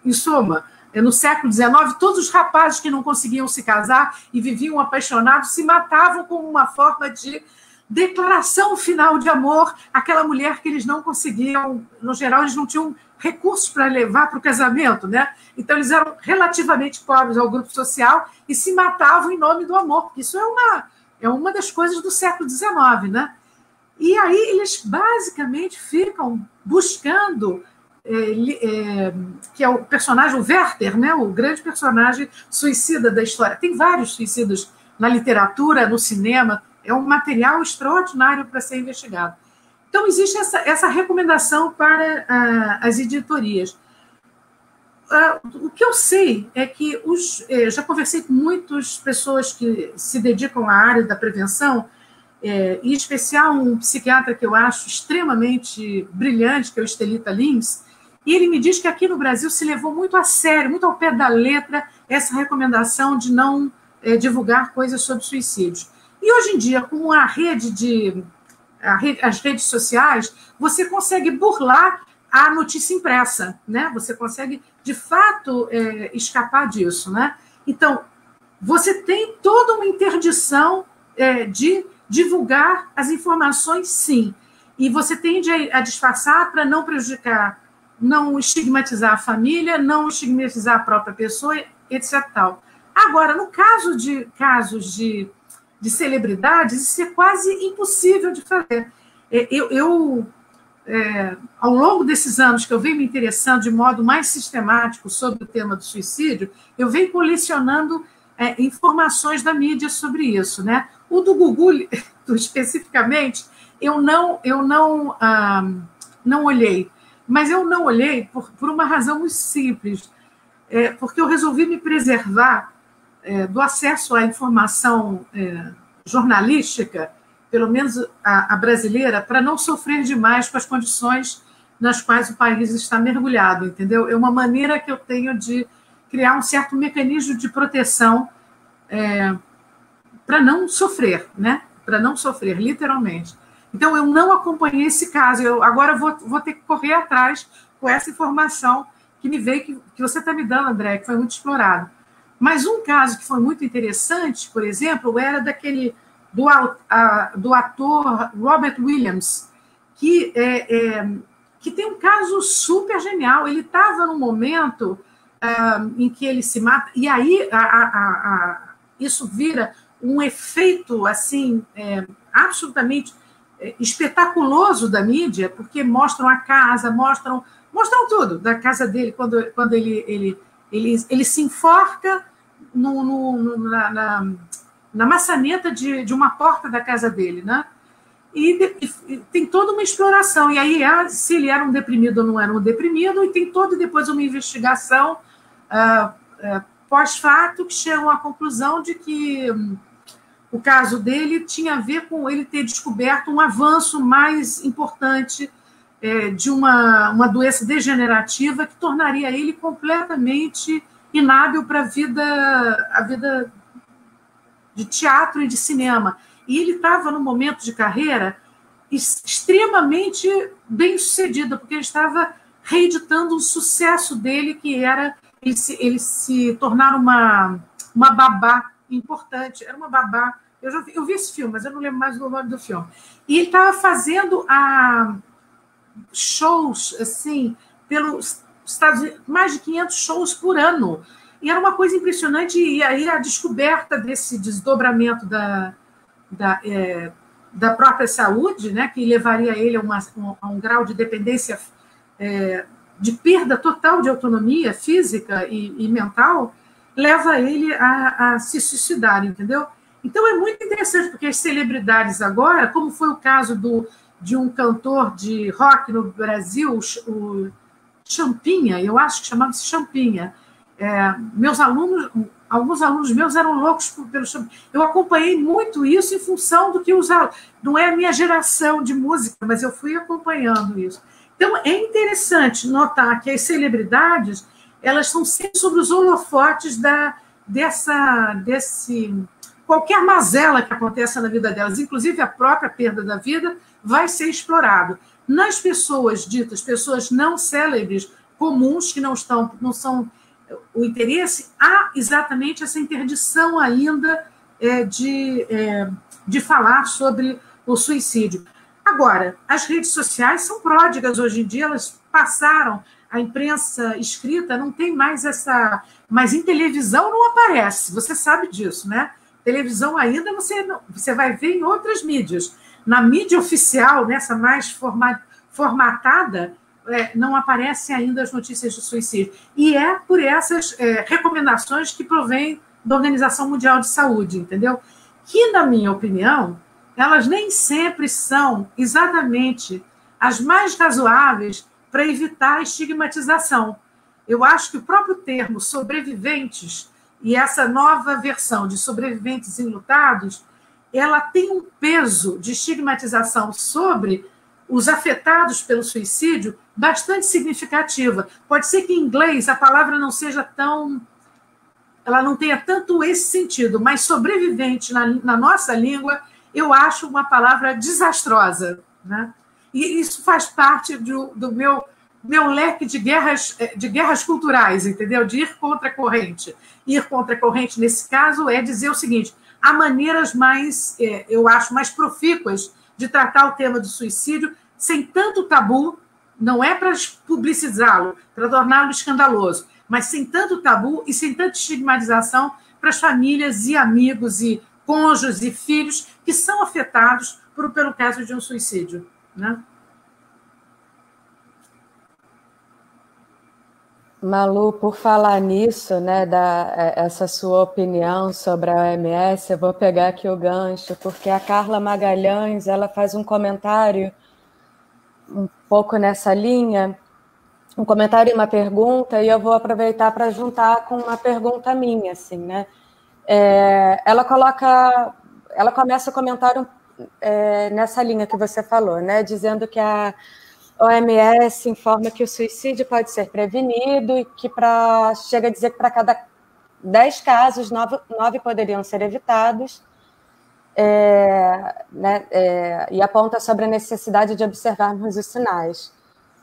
em suma, no século XIX, todos os rapazes que não conseguiam se casar e viviam apaixonados se matavam como uma forma de declaração final de amor àquela mulher que eles não conseguiam, no geral, eles não tinham recursos para levar para o casamento, né? Então, eles eram relativamente pobres ao grupo social e se matavam em nome do amor, porque isso é uma das coisas do século XIX, né? E aí eles basicamente ficam buscando, que é o personagem, o Werther, né? O grande personagem suicida da história. Tem vários suicidas na literatura, no cinema, é um material extraordinário para ser investigado. Então, existe essa recomendação para as editorias. O que eu sei é que já conversei com muitas pessoas que se dedicam à área da prevenção, em especial um psiquiatra que eu acho extremamente brilhante, que é o Estelita Lins, e ele me diz que aqui no Brasil se levou muito a sério, muito ao pé da letra, essa recomendação de não divulgar coisas sobre suicídios. E hoje em dia, com as redes sociais, você consegue burlar a notícia impressa, né? Você consegue, de fato, escapar disso, né? Então, você tem toda uma interdição de divulgar as informações, sim. E você tende a disfarçar para não prejudicar, não estigmatizar a família, não estigmatizar a própria pessoa, etc. Tal. Agora, no caso de casos de celebridades, isso é quase impossível de fazer. Ao longo desses anos que eu venho me interessando de modo mais sistemático sobre o tema do suicídio, eu venho colecionando informações da mídia sobre isso, né? O do Google, especificamente, eu não olhei, mas eu não olhei por uma razão muito simples, porque eu resolvi me preservar do acesso à informação jornalística, pelo menos a brasileira, para não sofrer demais com as condições nas quais o país está mergulhado, entendeu? É uma maneira que eu tenho de criar um certo mecanismo de proteção para não sofrer, né? Para não sofrer, literalmente. Então, eu não acompanhei esse caso. Eu agora vou ter que correr atrás com essa informação que me veio, que você está me dando, André, que foi muito explorado. Mas um caso que foi muito interessante, por exemplo, era do ator Robert Williams, que tem um caso super genial. Ele estava num momento em que ele se mata, e aí isso vira um efeito assim absolutamente espetaculoso da mídia, porque mostram a casa, mostram tudo da casa dele, quando ele se enforca na maçaneta de uma porta da casa dele, né? E tem toda uma exploração. E aí, se ele era um deprimido ou não era um deprimido, e tem toda depois uma investigação pós-fato que chegam à conclusão de que o caso dele tinha a ver com ele ter descoberto um avanço mais importante de uma doença degenerativa que tornaria ele completamente inábil para a vida de teatro e de cinema. E ele estava num momento de carreira extremamente bem-sucedido, porque ele estava reeditando um sucesso dele, que era ele se tornar uma babá importante. Era uma babá. Eu vi esse filme, mas eu não lembro mais do nome do filme. E ele estava fazendo shows, assim, pelos Estados Unidos, mais de 500 shows por ano. E era uma coisa impressionante. E aí a descoberta desse desdobramento da própria saúde, né, que levaria ele a um grau de dependência, de perda total de autonomia física e mental, leva ele a se suicidar, entendeu? Então, é muito interessante, porque as celebridades agora, como foi o caso de um cantor de rock no Brasil, o Champinha, eu acho que chamava-se Champinha. Alguns alunos meus eram loucos pelo Champinha. Eu acompanhei muito isso em função do que não é a minha geração de música, mas eu fui acompanhando isso. Então, é interessante notar que as celebridades, elas estão sempre sobre os holofotes qualquer mazela que aconteça na vida delas, inclusive a própria perda da vida, vai ser explorado. Nas pessoas ditas, pessoas não célebres, comuns, que não são o interesse, há exatamente essa interdição ainda de falar sobre o suicídio. Agora, as redes sociais são pródigas hoje em dia, elas passaram, a imprensa escrita não tem mais essa... Mas em televisão não aparece, você sabe disso, né? Televisão ainda você vai ver em outras mídias. Na mídia oficial, nessa mais formatada, não aparecem ainda as notícias de suicídio. E é por essas recomendações que provêm da Organização Mundial de Saúde, entendeu? Que, na minha opinião, elas nem sempre são exatamente as mais razoáveis para evitar a estigmatização. Eu acho que o próprio termo sobreviventes e essa nova versão de sobreviventes enlutados, ela tem um peso de estigmatização sobre os afetados pelo suicídio bastante significativa. Pode ser que em inglês a palavra não seja tão... ela não tenha tanto esse sentido, mas sobrevivente na nossa língua, eu acho uma palavra desastrosa, né? E isso faz parte do meu leque de guerras culturais, entendeu? De ir contra a corrente. Ir contra a corrente, nesse caso, é dizer o seguinte: há maneiras mais, eu acho, mais profícuas de tratar o tema do suicídio sem tanto tabu, não é para publicizá-lo, para torná-lo escandaloso, mas sem tanto tabu e sem tanta estigmatização para as famílias e amigos e cônjuges e filhos que são afetados pelo caso de um suicídio, né? Malu, por falar nisso, né, essa sua opinião sobre a OMS, eu vou pegar aqui o gancho, porque a Carla Magalhães, ela faz um comentário um pouco nessa linha, um comentário e uma pergunta, e eu vou aproveitar para juntar com uma pergunta minha, assim, né? Ela começa o comentário nessa linha que você falou, né, dizendo que a OMS informa que o suicídio pode ser prevenido e que chega a dizer que para cada 10 casos, 9 poderiam ser evitados, e aponta sobre a necessidade de observarmos os sinais.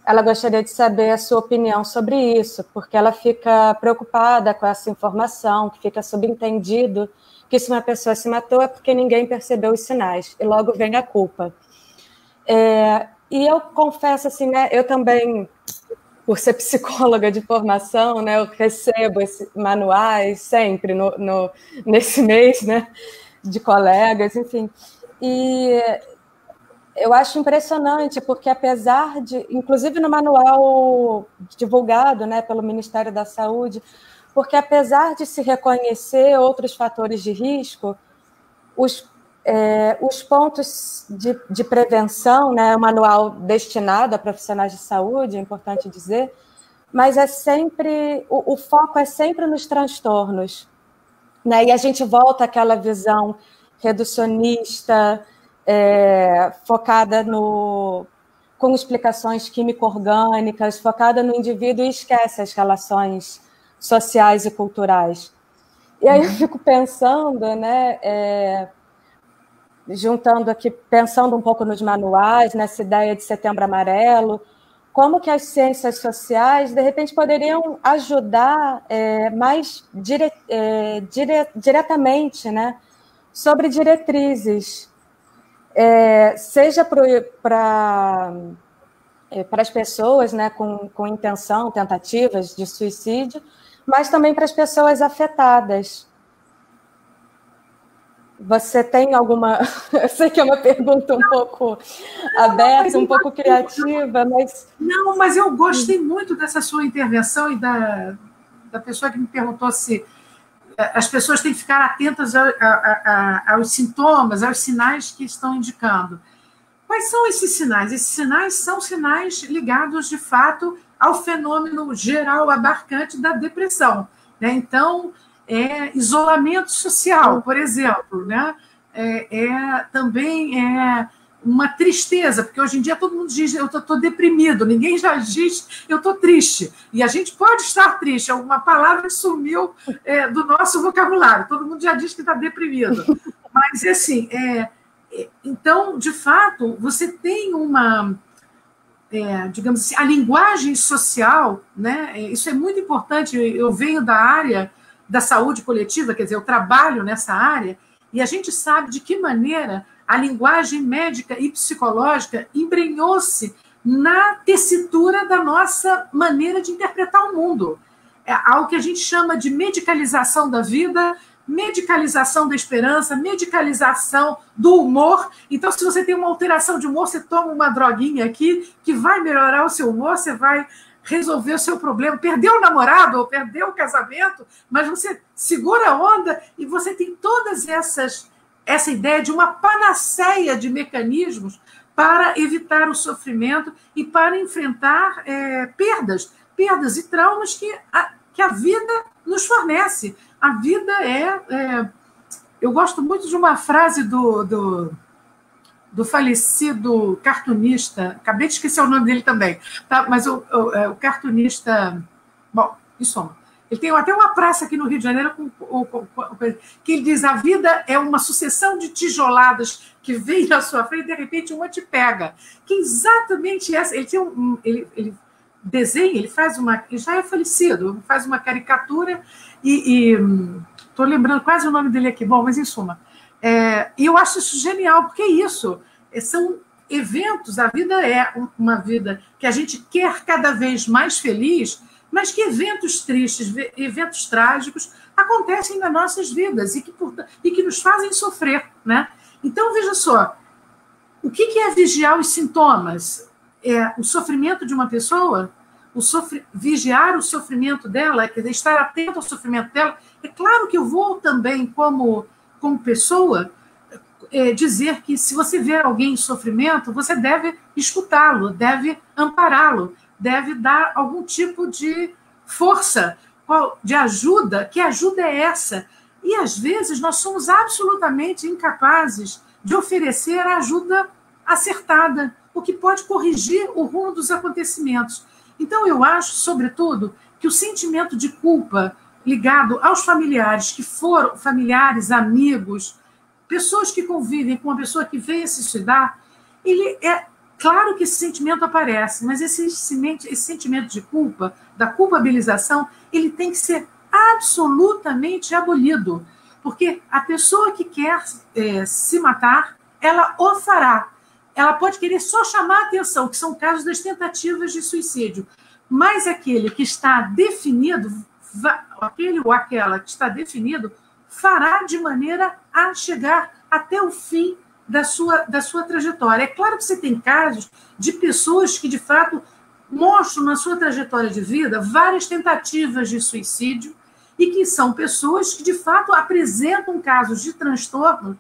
Ela gostaria de saber a sua opinião sobre isso, porque ela fica preocupada com essa informação, que fica subentendido que se uma pessoa se matou é porque ninguém percebeu os sinais, e logo vem a culpa. E eu confesso, assim, né, eu também, por ser psicóloga de formação, né, eu recebo esses manuais sempre nesse mês, né, de colegas, enfim. E eu acho impressionante, porque apesar de, inclusive no manual divulgado, né, pelo Ministério da Saúde, porque apesar de se reconhecer outros fatores de risco, os pontos de prevenção, né, o manual destinado a profissionais de saúde, é importante dizer, mas é sempre, o foco é sempre nos transtornos, né, e a gente volta àquela visão reducionista, focada com explicações químico-orgânicas, focada no indivíduo e esquece as relações sociais e culturais. E aí eu fico pensando, né, juntando aqui, pensando um pouco nos manuais, nessa ideia de Setembro Amarelo, como que as ciências sociais, de repente, poderiam ajudar mais diretamente, né, sobre diretrizes, seja para as pessoas, né, com intenção, tentativas de suicídio, mas também para as pessoas afetadas. Você tem alguma... Eu sei que é uma pergunta um pouco aberta, um pouco criativa, mas... Não, mas eu gostei muito dessa sua intervenção e da pessoa que me perguntou se as pessoas têm que ficar atentas aos sintomas, aos sinais que estão indicando. Quais são esses sinais? Esses sinais são sinais ligados, de fato, ao fenômeno geral abarcante da depressão, né? Então, isolamento social, por exemplo, né? Também uma tristeza, porque hoje em dia todo mundo diz eu estou deprimido, ninguém já diz eu estou triste, e a gente pode estar triste, é uma palavra que sumiu do nosso vocabulário, todo mundo já diz que está deprimido, mas assim, então, de fato, você tem uma, digamos assim, a linguagem social, né? Isso é muito importante, eu venho da área da saúde coletiva, quer dizer, eu trabalho nessa área, e a gente sabe de que maneira a linguagem médica e psicológica embrenhou-se na tessitura da nossa maneira de interpretar o mundo. Algo que a gente chama de medicalização da vida, medicalização da esperança, medicalização do humor. Então, se você tem uma alteração de humor, você toma uma droguinha aqui que vai melhorar o seu humor, você vai resolver o seu problema. Perdeu o namorado ou perdeu o casamento, mas você segura a onda e você tem todas essa ideia de uma panaceia de mecanismos para evitar o sofrimento e para enfrentar perdas e traumas que a vida nos fornece. A vida eu gosto muito de uma frase do falecido cartunista, acabei de esquecer o nome dele também, tá? Mas o cartunista... Bom, em suma, ele tem até uma praça aqui no Rio de Janeiro que ele diz: a vida é uma sucessão de tijoladas que vem na sua frente e, de repente, uma te pega. Que é exatamente essa... Ele desenha, ele faz uma... Ele já é falecido, faz uma caricatura e estou lembrando quase o nome dele aqui. Bom, mas em suma... E eu acho isso genial, porque é isso, são eventos, a vida é uma vida que a gente quer cada vez mais feliz, mas que eventos tristes, eventos trágicos acontecem nas nossas vidas e que nos fazem sofrer, né? Então, veja só, o que é vigiar os sintomas? O sofrimento de uma pessoa, vigiar o sofrimento dela, quer dizer, estar atento ao sofrimento dela. É claro que eu vou também, como pessoa, dizer que se você vê alguém em sofrimento, você deve escutá-lo, deve ampará-lo, deve dar algum tipo de força, de ajuda. Que ajuda é essa? E, às vezes, nós somos absolutamente incapazes de oferecer a ajuda acertada, o que pode corrigir o rumo dos acontecimentos. Então, eu acho, sobretudo, que o sentimento de culpa ligado aos familiares, que foram familiares, amigos, pessoas que convivem com uma pessoa que veio se suicidar, claro que esse sentimento aparece, mas esse sentimento de culpa, da culpabilização, ele tem que ser absolutamente abolido, porque a pessoa que quer se matar, ela o fará. Ela pode querer só chamar a atenção, que são casos das tentativas de suicídio, mas aquele que está definido, aquele ou aquela que está definido, fará de maneira a chegar até o fim da sua trajetória. É claro que você tem casos de pessoas que, de fato, mostram na sua trajetória de vida várias tentativas de suicídio e que são pessoas que, de fato, apresentam casos de transtorno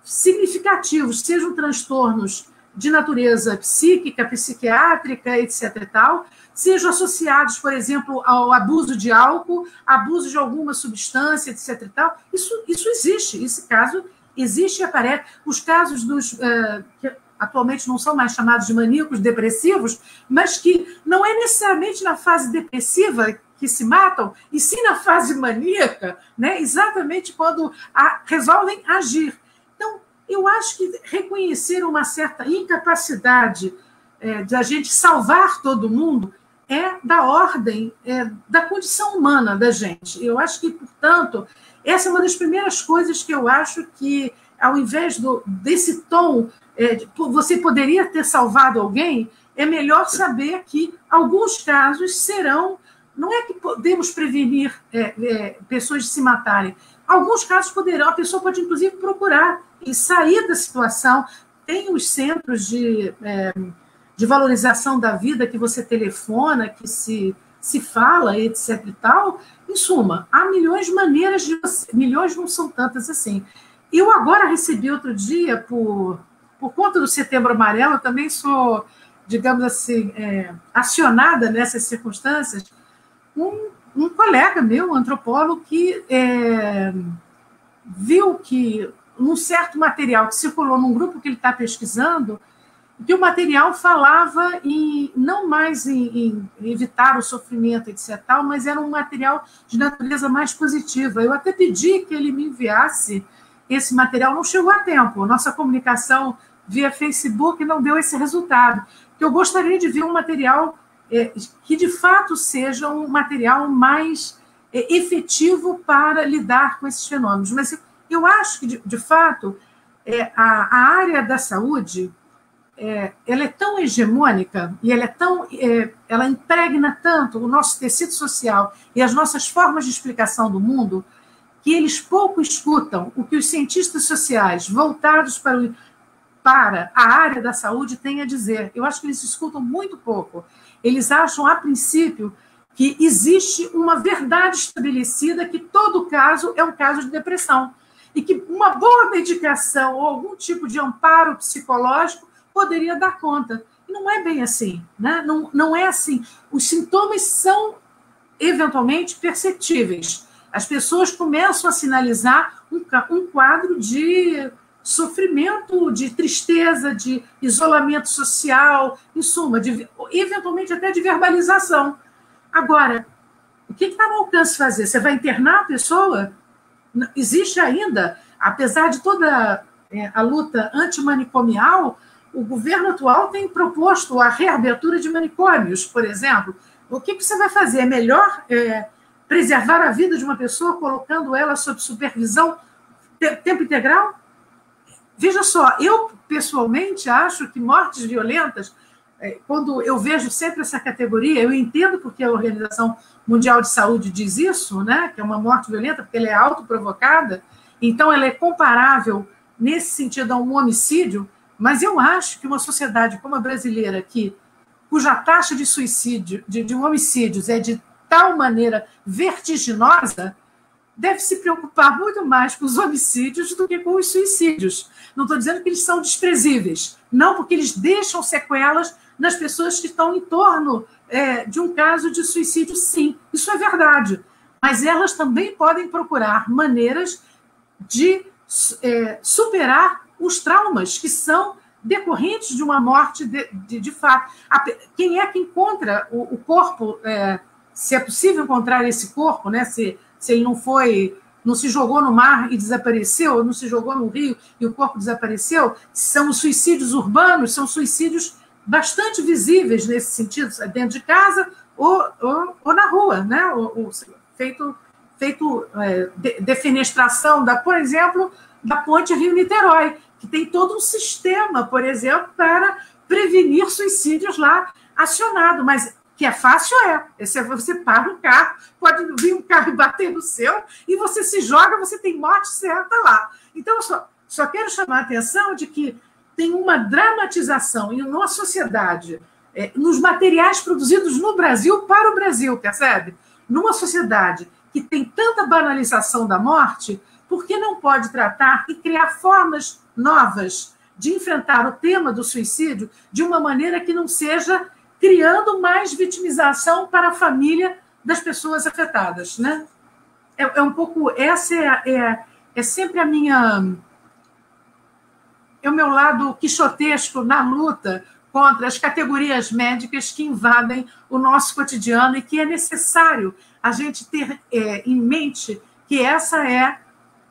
significativos, sejam transtornos de natureza psíquica, psiquiátrica, etc. e tal, sejam associados, por exemplo, ao abuso de álcool, abuso de alguma substância, etc. e tal. Isso existe, esse caso existe e aparece. Os casos que atualmente não são mais chamados de maníacos depressivos, mas que não é necessariamente na fase depressiva que se matam, e sim na fase maníaca, né? Exatamente quando resolvem agir. Então, eu acho que reconhecer uma certa incapacidade de a gente salvar todo mundo é da ordem da condição humana da gente. Eu acho que, portanto, essa é uma das primeiras coisas que eu acho que, ao invés desse tom, você poderia ter salvado alguém, é melhor saber que alguns casos serão... Não é que podemos prevenir pessoas de se matarem. Alguns casos poderão, a pessoa pode, inclusive, procurar e sair da situação. Tem os centros de valorização da vida que você telefona, que se fala, etc. e tal. Em suma, há milhões de maneiras milhões não são tantas assim. Eu agora recebi outro dia, por conta do Setembro Amarelo, eu também sou, digamos assim, acionada nessas circunstâncias, um colega meu, um antropólogo, que viu que um certo material que circulou num grupo que ele está pesquisando, que o material falava não mais em evitar o sofrimento, etc., mas era um material de natureza mais positiva. Eu até pedi que ele me enviasse esse material, não chegou a tempo. Nossa comunicação via Facebook não deu esse resultado. Que eu gostaria de ver um material que, de fato, seja um material mais efetivo para lidar com esses fenômenos. Mas eu acho que, de fato, a área da saúde... ela é tão hegemônica e ela impregna tanto o nosso tecido social e as nossas formas de explicação do mundo, que eles pouco escutam o que os cientistas sociais voltados para a área da saúde têm a dizer. Eu acho que eles escutam muito pouco. Eles acham, a princípio, que existe uma verdade estabelecida, que todo caso é um caso de depressão, e que uma boa medicação ou algum tipo de amparo psicológico poderia dar conta. E não é bem assim, né? Não é assim. Os sintomas são, eventualmente, perceptíveis. As pessoas começam a sinalizar um quadro de sofrimento, de tristeza, de isolamento social, em suma, eventualmente até de verbalização. Agora, o que está no alcance fazer? Você vai internar a pessoa? Existe ainda, apesar de toda a luta antimanicomial, o governo atual tem proposto a reabertura de manicômios, por exemplo. O que você vai fazer? É melhor preservar a vida de uma pessoa colocando ela sob supervisão tempo integral? Veja só, eu pessoalmente acho que mortes violentas, quando eu vejo sempre essa categoria, eu entendo porque a Organização Mundial de Saúde diz isso, né, que é uma morte violenta, porque ela é autoprovocada, então ela é comparável nesse sentido a um homicídio. Mas eu acho que uma sociedade como a brasileira, cuja taxa de suicídio, de homicídios é de tal maneira vertiginosa, deve se preocupar muito mais com os homicídios do que com os suicídios. Não estou dizendo que eles são desprezíveis, não, porque eles deixam sequelas nas pessoas que estão em torno de um caso de suicídio, sim, isso é verdade. Mas elas também podem procurar maneiras de superar os traumas que são decorrentes de uma morte de fato. Quem é que encontra o corpo, se é possível encontrar esse corpo, né? Se ele não foi não se jogou no mar e desapareceu, não se jogou no rio e o corpo desapareceu, são os suicídios urbanos, são suicídios bastante visíveis nesse sentido, dentro de casa ou na rua, né? Feito defenestração, por exemplo, da ponte Rio-Niterói, que tem todo um sistema, por exemplo, para prevenir suicídios lá acionado, mas que é fácil, você para um carro, pode vir um carro e bater no seu, e você se joga, você tem morte certa lá. Então, eu só quero chamar a atenção de que tem uma dramatização em uma sociedade, nos materiais produzidos no Brasil para o Brasil, percebe? Numa sociedade que tem tanta banalização da morte, por que não pode tratar e criar formas novas de enfrentar o tema do suicídio de uma maneira que não seja criando mais vitimização para a família das pessoas afetadas, né? Um pouco, essa é sempre a minha... É o meu lado quixotesco na luta contra as categorias médicas que invadem o nosso cotidiano e que é necessário a gente ter em mente que essa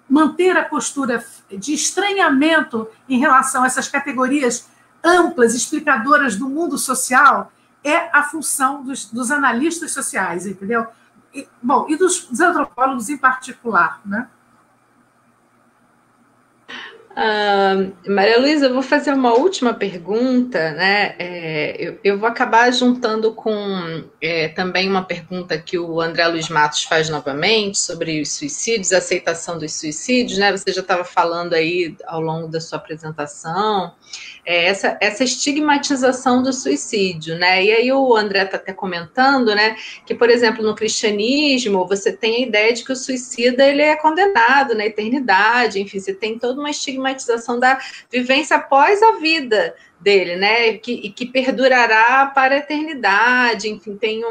manter a postura de estranhamento em relação a essas categorias amplas, explicadoras do mundo social, é a função dos analistas sociais, entendeu? E dos antropólogos em particular, né? Maria Luísa, eu vou fazer uma última pergunta, né? Eu vou acabar juntando com também uma pergunta que o André Luiz Matos faz novamente sobre os suicídios, a aceitação dos suicídios, né? Você já estava falando aí ao longo da sua apresentação, essa estigmatização do suicídio, né? E aí o André está até comentando, né, que, por exemplo, no cristianismo, você tem a ideia de que o suicida ele é condenado na eternidade, enfim, você tem toda uma estigmatização da vivência após a vida dele, né, que perdurará para a eternidade, enfim, tem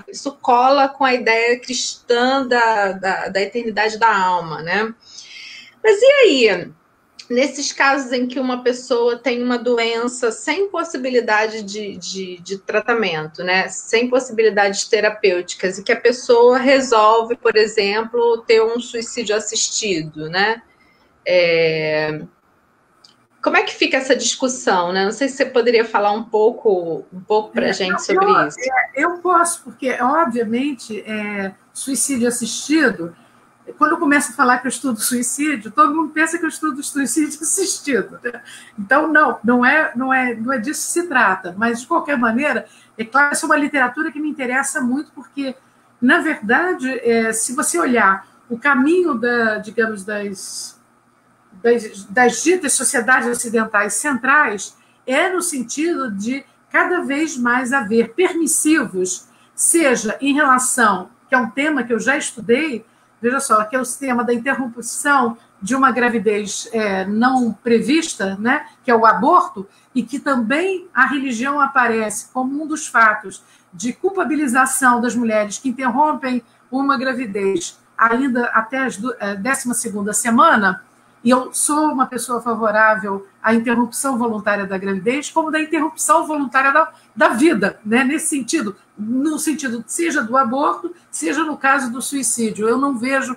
isso cola com a ideia cristã da eternidade da alma, né? Mas e aí, nesses casos em que uma pessoa tem uma doença sem possibilidade de tratamento, né, sem possibilidades terapêuticas, e que a pessoa resolve, por exemplo, ter um suicídio assistido, né? Como é que fica essa discussão, né? Não sei se você poderia falar um pouco para a gente sobre isso. Eu posso, porque, obviamente, suicídio assistido, quando eu começo a falar que eu estudo suicídio, todo mundo pensa que eu estudo suicídio assistido, né? Então, não é disso que se trata, mas, de qualquer maneira, é claro, essa é uma literatura que me interessa muito, porque, na verdade, se você olhar o caminho digamos, das ditas sociedades ocidentais centrais, no sentido de cada vez mais haver permissivos, seja em relação, que é um tema que eu já estudei, veja só, que é o tema da interrupção de uma gravidez não prevista, né, que é o aborto, e que também a religião aparece como um dos fatos de culpabilização das mulheres que interrompem uma gravidez ainda até a 12ª semana. E eu sou uma pessoa favorável à interrupção voluntária da gravidez, como da interrupção voluntária da vida, né? Nesse sentido, no sentido seja do aborto, seja no caso do suicídio. Eu não vejo,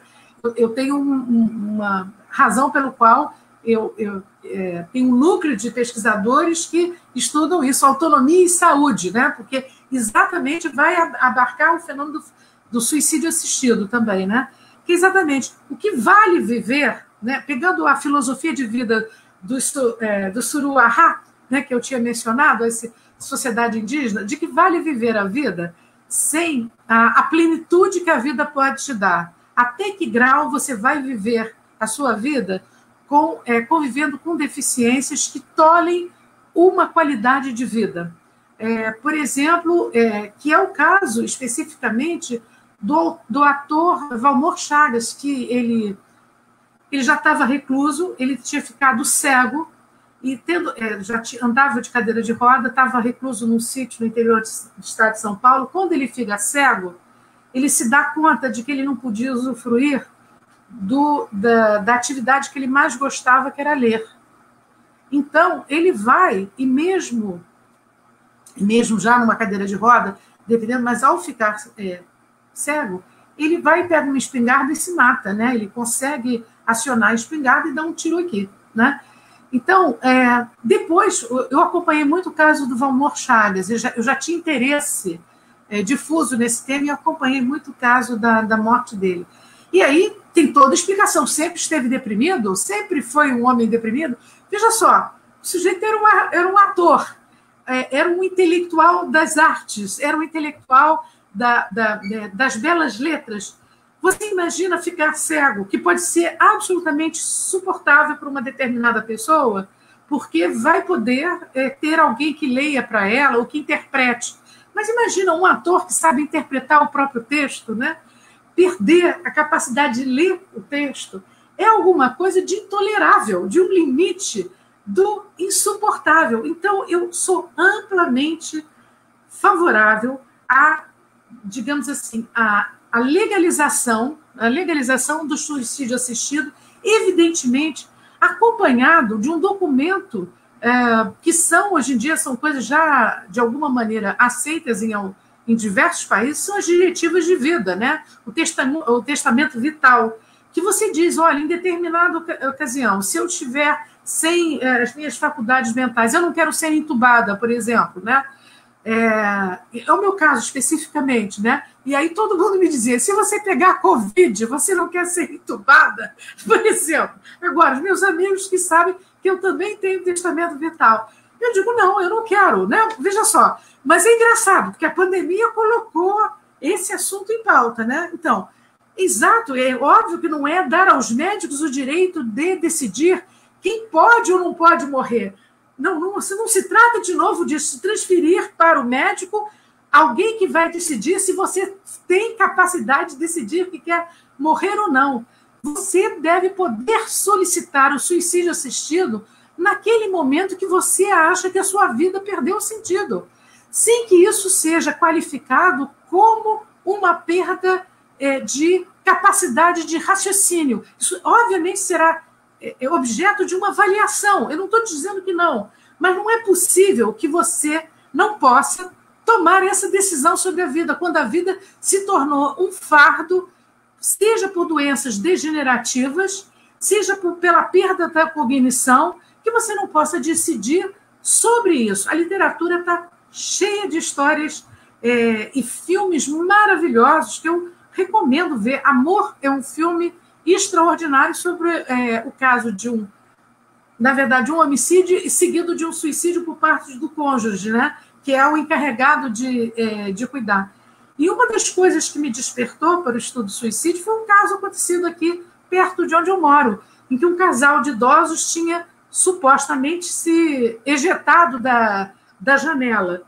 eu tenho uma razão pelo qual eu tenho um núcleo de pesquisadores que estudam isso, autonomia e saúde, né? Porque exatamente vai abarcar o fenômeno do suicídio assistido também, né? Que exatamente o que vale viver, né, pegando a filosofia de vida do Suruahá, né, que eu tinha mencionado, essa sociedade indígena, de que vale viver a vida sem a plenitude que a vida pode te dar. Até que grau você vai viver a sua vida convivendo com deficiências que tolhem uma qualidade de vida. Por exemplo, que é o caso especificamente do ator Valmor Chagas, que ele já estava recluso, ele tinha ficado cego, e já andava de cadeira de roda, estava recluso num sítio no interior do estado de São Paulo. Quando ele fica cego, ele se dá conta de que ele não podia usufruir da atividade que ele mais gostava, que era ler. Então, ele vai, e mesmo já numa cadeira de roda, dependendo, mas ao ficar cego, ele vai e pega uma espingarda e se mata, né? Ele consegue acionar a espingarda e dar um tiro aqui, né? Então, depois, eu acompanhei muito o caso do Valmor Chagas, eu já tinha interesse difuso nesse tema e acompanhei muito o caso da morte dele. E aí tem toda a explicação, sempre esteve deprimido, sempre foi um homem deprimido. Veja só, o sujeito era um ator, era um intelectual das artes, era um intelectual das belas letras. Você imagina ficar cego, que pode ser absolutamente suportável para uma determinada pessoa, porque vai poder ter alguém que leia para ela ou que interprete. Mas imagina um ator que sabe interpretar o próprio texto, né? Perder a capacidade de ler o texto é alguma coisa de intolerável, de um limite do insuportável. Então, eu sou amplamente favorável a, digamos assim, a legalização do suicídio assistido, evidentemente acompanhado de um documento que hoje em dia são coisas já, de alguma maneira, aceitas em diversos países, são as diretivas de vida, né? O testamento vital, que você diz, olha, em determinada ocasião, se eu estiver sem as minhas faculdades mentais, eu não quero ser entubada, por exemplo, né? É o meu caso especificamente, né? E aí todo mundo me dizia, se você pegar Covid, você não quer ser entubada, por exemplo. Agora, os meus amigos que sabem que eu também tenho testamento vital, eu digo, não, eu não quero, né? Veja só, mas é engraçado, porque a pandemia colocou esse assunto em pauta, né? Então, exato, é óbvio que não é dar aos médicos o direito de decidir quem pode ou não pode morrer. Não se trata de novo de se transferir para o médico alguém que vai decidir se você tem capacidade de decidir que quer morrer ou não. Você deve poder solicitar o suicídio assistido naquele momento que você acha que a sua vida perdeu sentido, sem que isso seja qualificado como uma perda de capacidade de raciocínio. Isso, obviamente, será objeto de uma avaliação. Eu não estou dizendo que não, mas não é possível que você não possa tomar essa decisão sobre a vida, quando a vida se tornou um fardo, seja por doenças degenerativas, seja pela perda da cognição, que você não possa decidir sobre isso. A literatura está cheia de histórias e filmes maravilhosos que eu recomendo ver. Amor é um filme extraordinário sobre o caso de um homicídio seguido de um suicídio por parte do cônjuge, né? Que é o encarregado de cuidar. E uma das coisas que me despertou para o estudo do suicídio foi um caso acontecido aqui perto de onde eu moro, em que um casal de idosos tinha supostamente se ejetado da janela.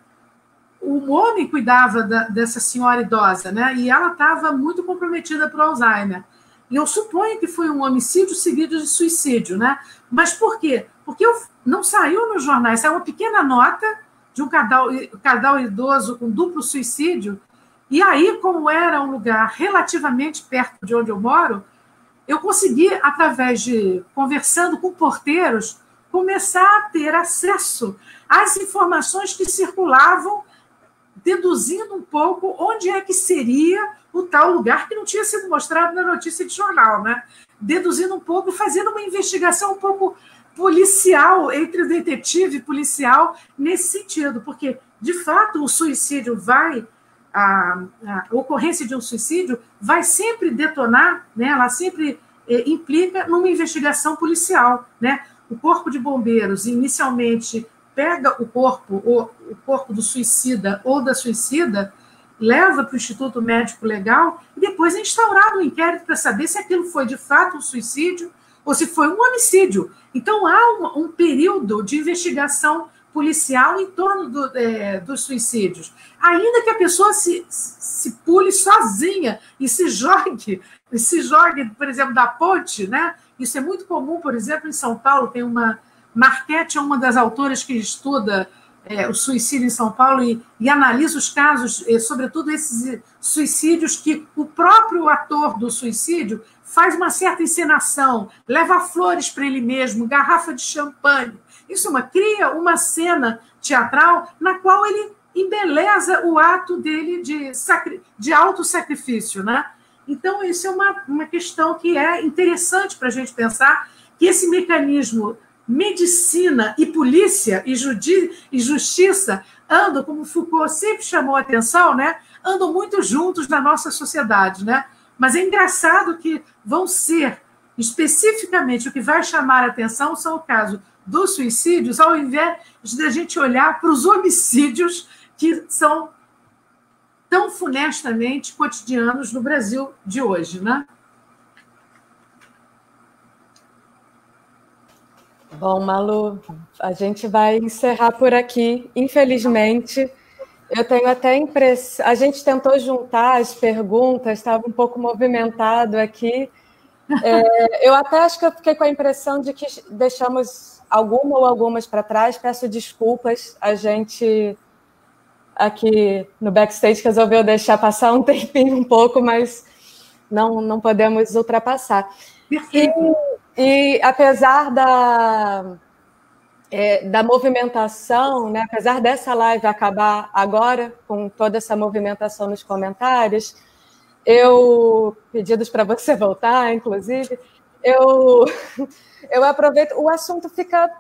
O homem cuidava dessa senhora idosa, né? E ela estava muito comprometida por Alzheimer. E eu suponho que foi um homicídio seguido de suicídio, né? Mas por quê? Porque não saiu nos jornais, saiu uma pequena nota de um casal idoso com duplo suicídio, e aí, como era um lugar relativamente perto de onde eu moro, eu consegui, através de conversando com porteiros, começar a ter acesso às informações que circulavam, deduzindo um pouco onde é que seria o tal lugar que não tinha sido mostrado na notícia de jornal, né? Deduzindo um pouco, fazendo uma investigação um pouco policial, entre o detetive policial, nesse sentido, porque, de fato, o suicídio a ocorrência de um suicídio vai sempre detonar, né? Ela sempre implica numa investigação policial, né? O corpo de bombeiros, inicialmente, pega o corpo do suicida ou da suicida, leva para o Instituto Médico Legal e depois é instaurado um inquérito para saber se aquilo foi, de fato, um suicídio ou se foi um homicídio. Então, há um período de investigação policial em torno dos suicídios. Ainda que a pessoa se pule sozinha e se jogue, por exemplo, da ponte, né? Isso é muito comum, por exemplo, em São Paulo, tem uma Marquete, é uma das autoras que estuda o suicídio em São Paulo e analisa os casos, sobretudo esses suicídios que o próprio ator do suicídio faz uma certa encenação, leva flores para ele mesmo, garrafa de champanhe. Isso cria uma cena teatral na qual ele embeleza o ato dele de autossacrifício, né? Então, isso é uma questão que é interessante para a gente pensar, que esse mecanismo medicina e polícia e justiça andam, como Foucault sempre chamou a atenção, né? Andam muito juntos na nossa sociedade, né? Mas é engraçado que vão ser, especificamente, o que vai chamar a atenção são o caso dos suicídios, ao invés de a gente olhar para os homicídios que são tão funestamente cotidianos no Brasil de hoje, né? Bom, Malu, a gente vai encerrar por aqui. Infelizmente, eu tenho até a impressão... A gente tentou juntar as perguntas, estava um pouco movimentado aqui. Eu até acho que eu fiquei com a impressão de que deixamos alguma ou algumas para trás. Peço desculpas. A gente, aqui no backstage, resolveu deixar passar um tempinho um pouco, mas não podemos ultrapassar. E apesar da movimentação, né, apesar dessa live acabar agora, com toda essa movimentação nos comentários, pedidos para você voltar, inclusive, eu aproveito, o assunto fica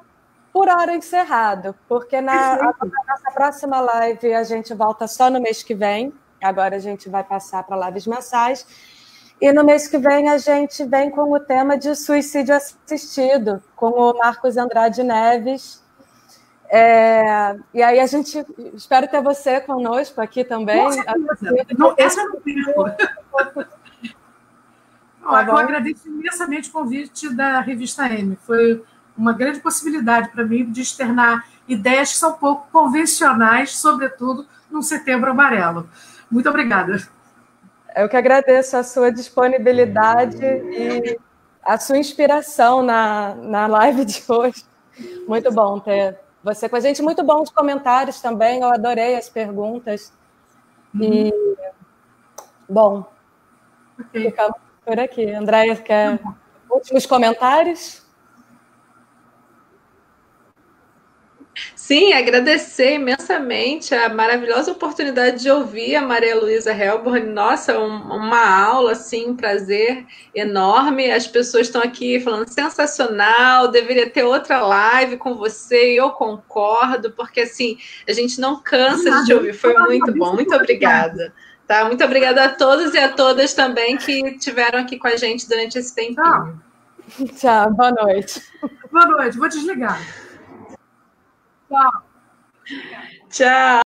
por hora encerrado, porque na nossa próxima live a gente volta só no mês que vem, agora a gente vai passar para lives mensais, e no mês que vem a gente vem com o tema de suicídio assistido, com o Marcos Andrade Neves. E aí a gente... Espero ter você conosco aqui também. Essa eu não perco. Eu agradeço imensamente o convite da Revista M. Foi uma grande possibilidade para mim de externar ideias que são pouco convencionais, sobretudo no Setembro Amarelo. Muito obrigada. Eu que agradeço a sua disponibilidade e a sua inspiração na live de hoje. Muito bom ter você com a gente. Muito bom os comentários também. Eu adorei as perguntas. E, bom, ficamos por aqui. Andréia, quer últimos comentários? Sim, agradecer imensamente a maravilhosa oportunidade de ouvir a Maria Luísa Helborn. Nossa, uma aula, assim, um prazer enorme. As pessoas estão aqui falando sensacional, deveria ter outra live com você, e eu concordo, porque, assim, a gente não cansa de te ouvir. Foi muito bom, muito obrigada. Tá? Muito obrigada a todos e a todas também que estiveram aqui com a gente durante esse tempinho. Tchau, boa noite. Boa noite, vou desligar. Tchau. Tchau.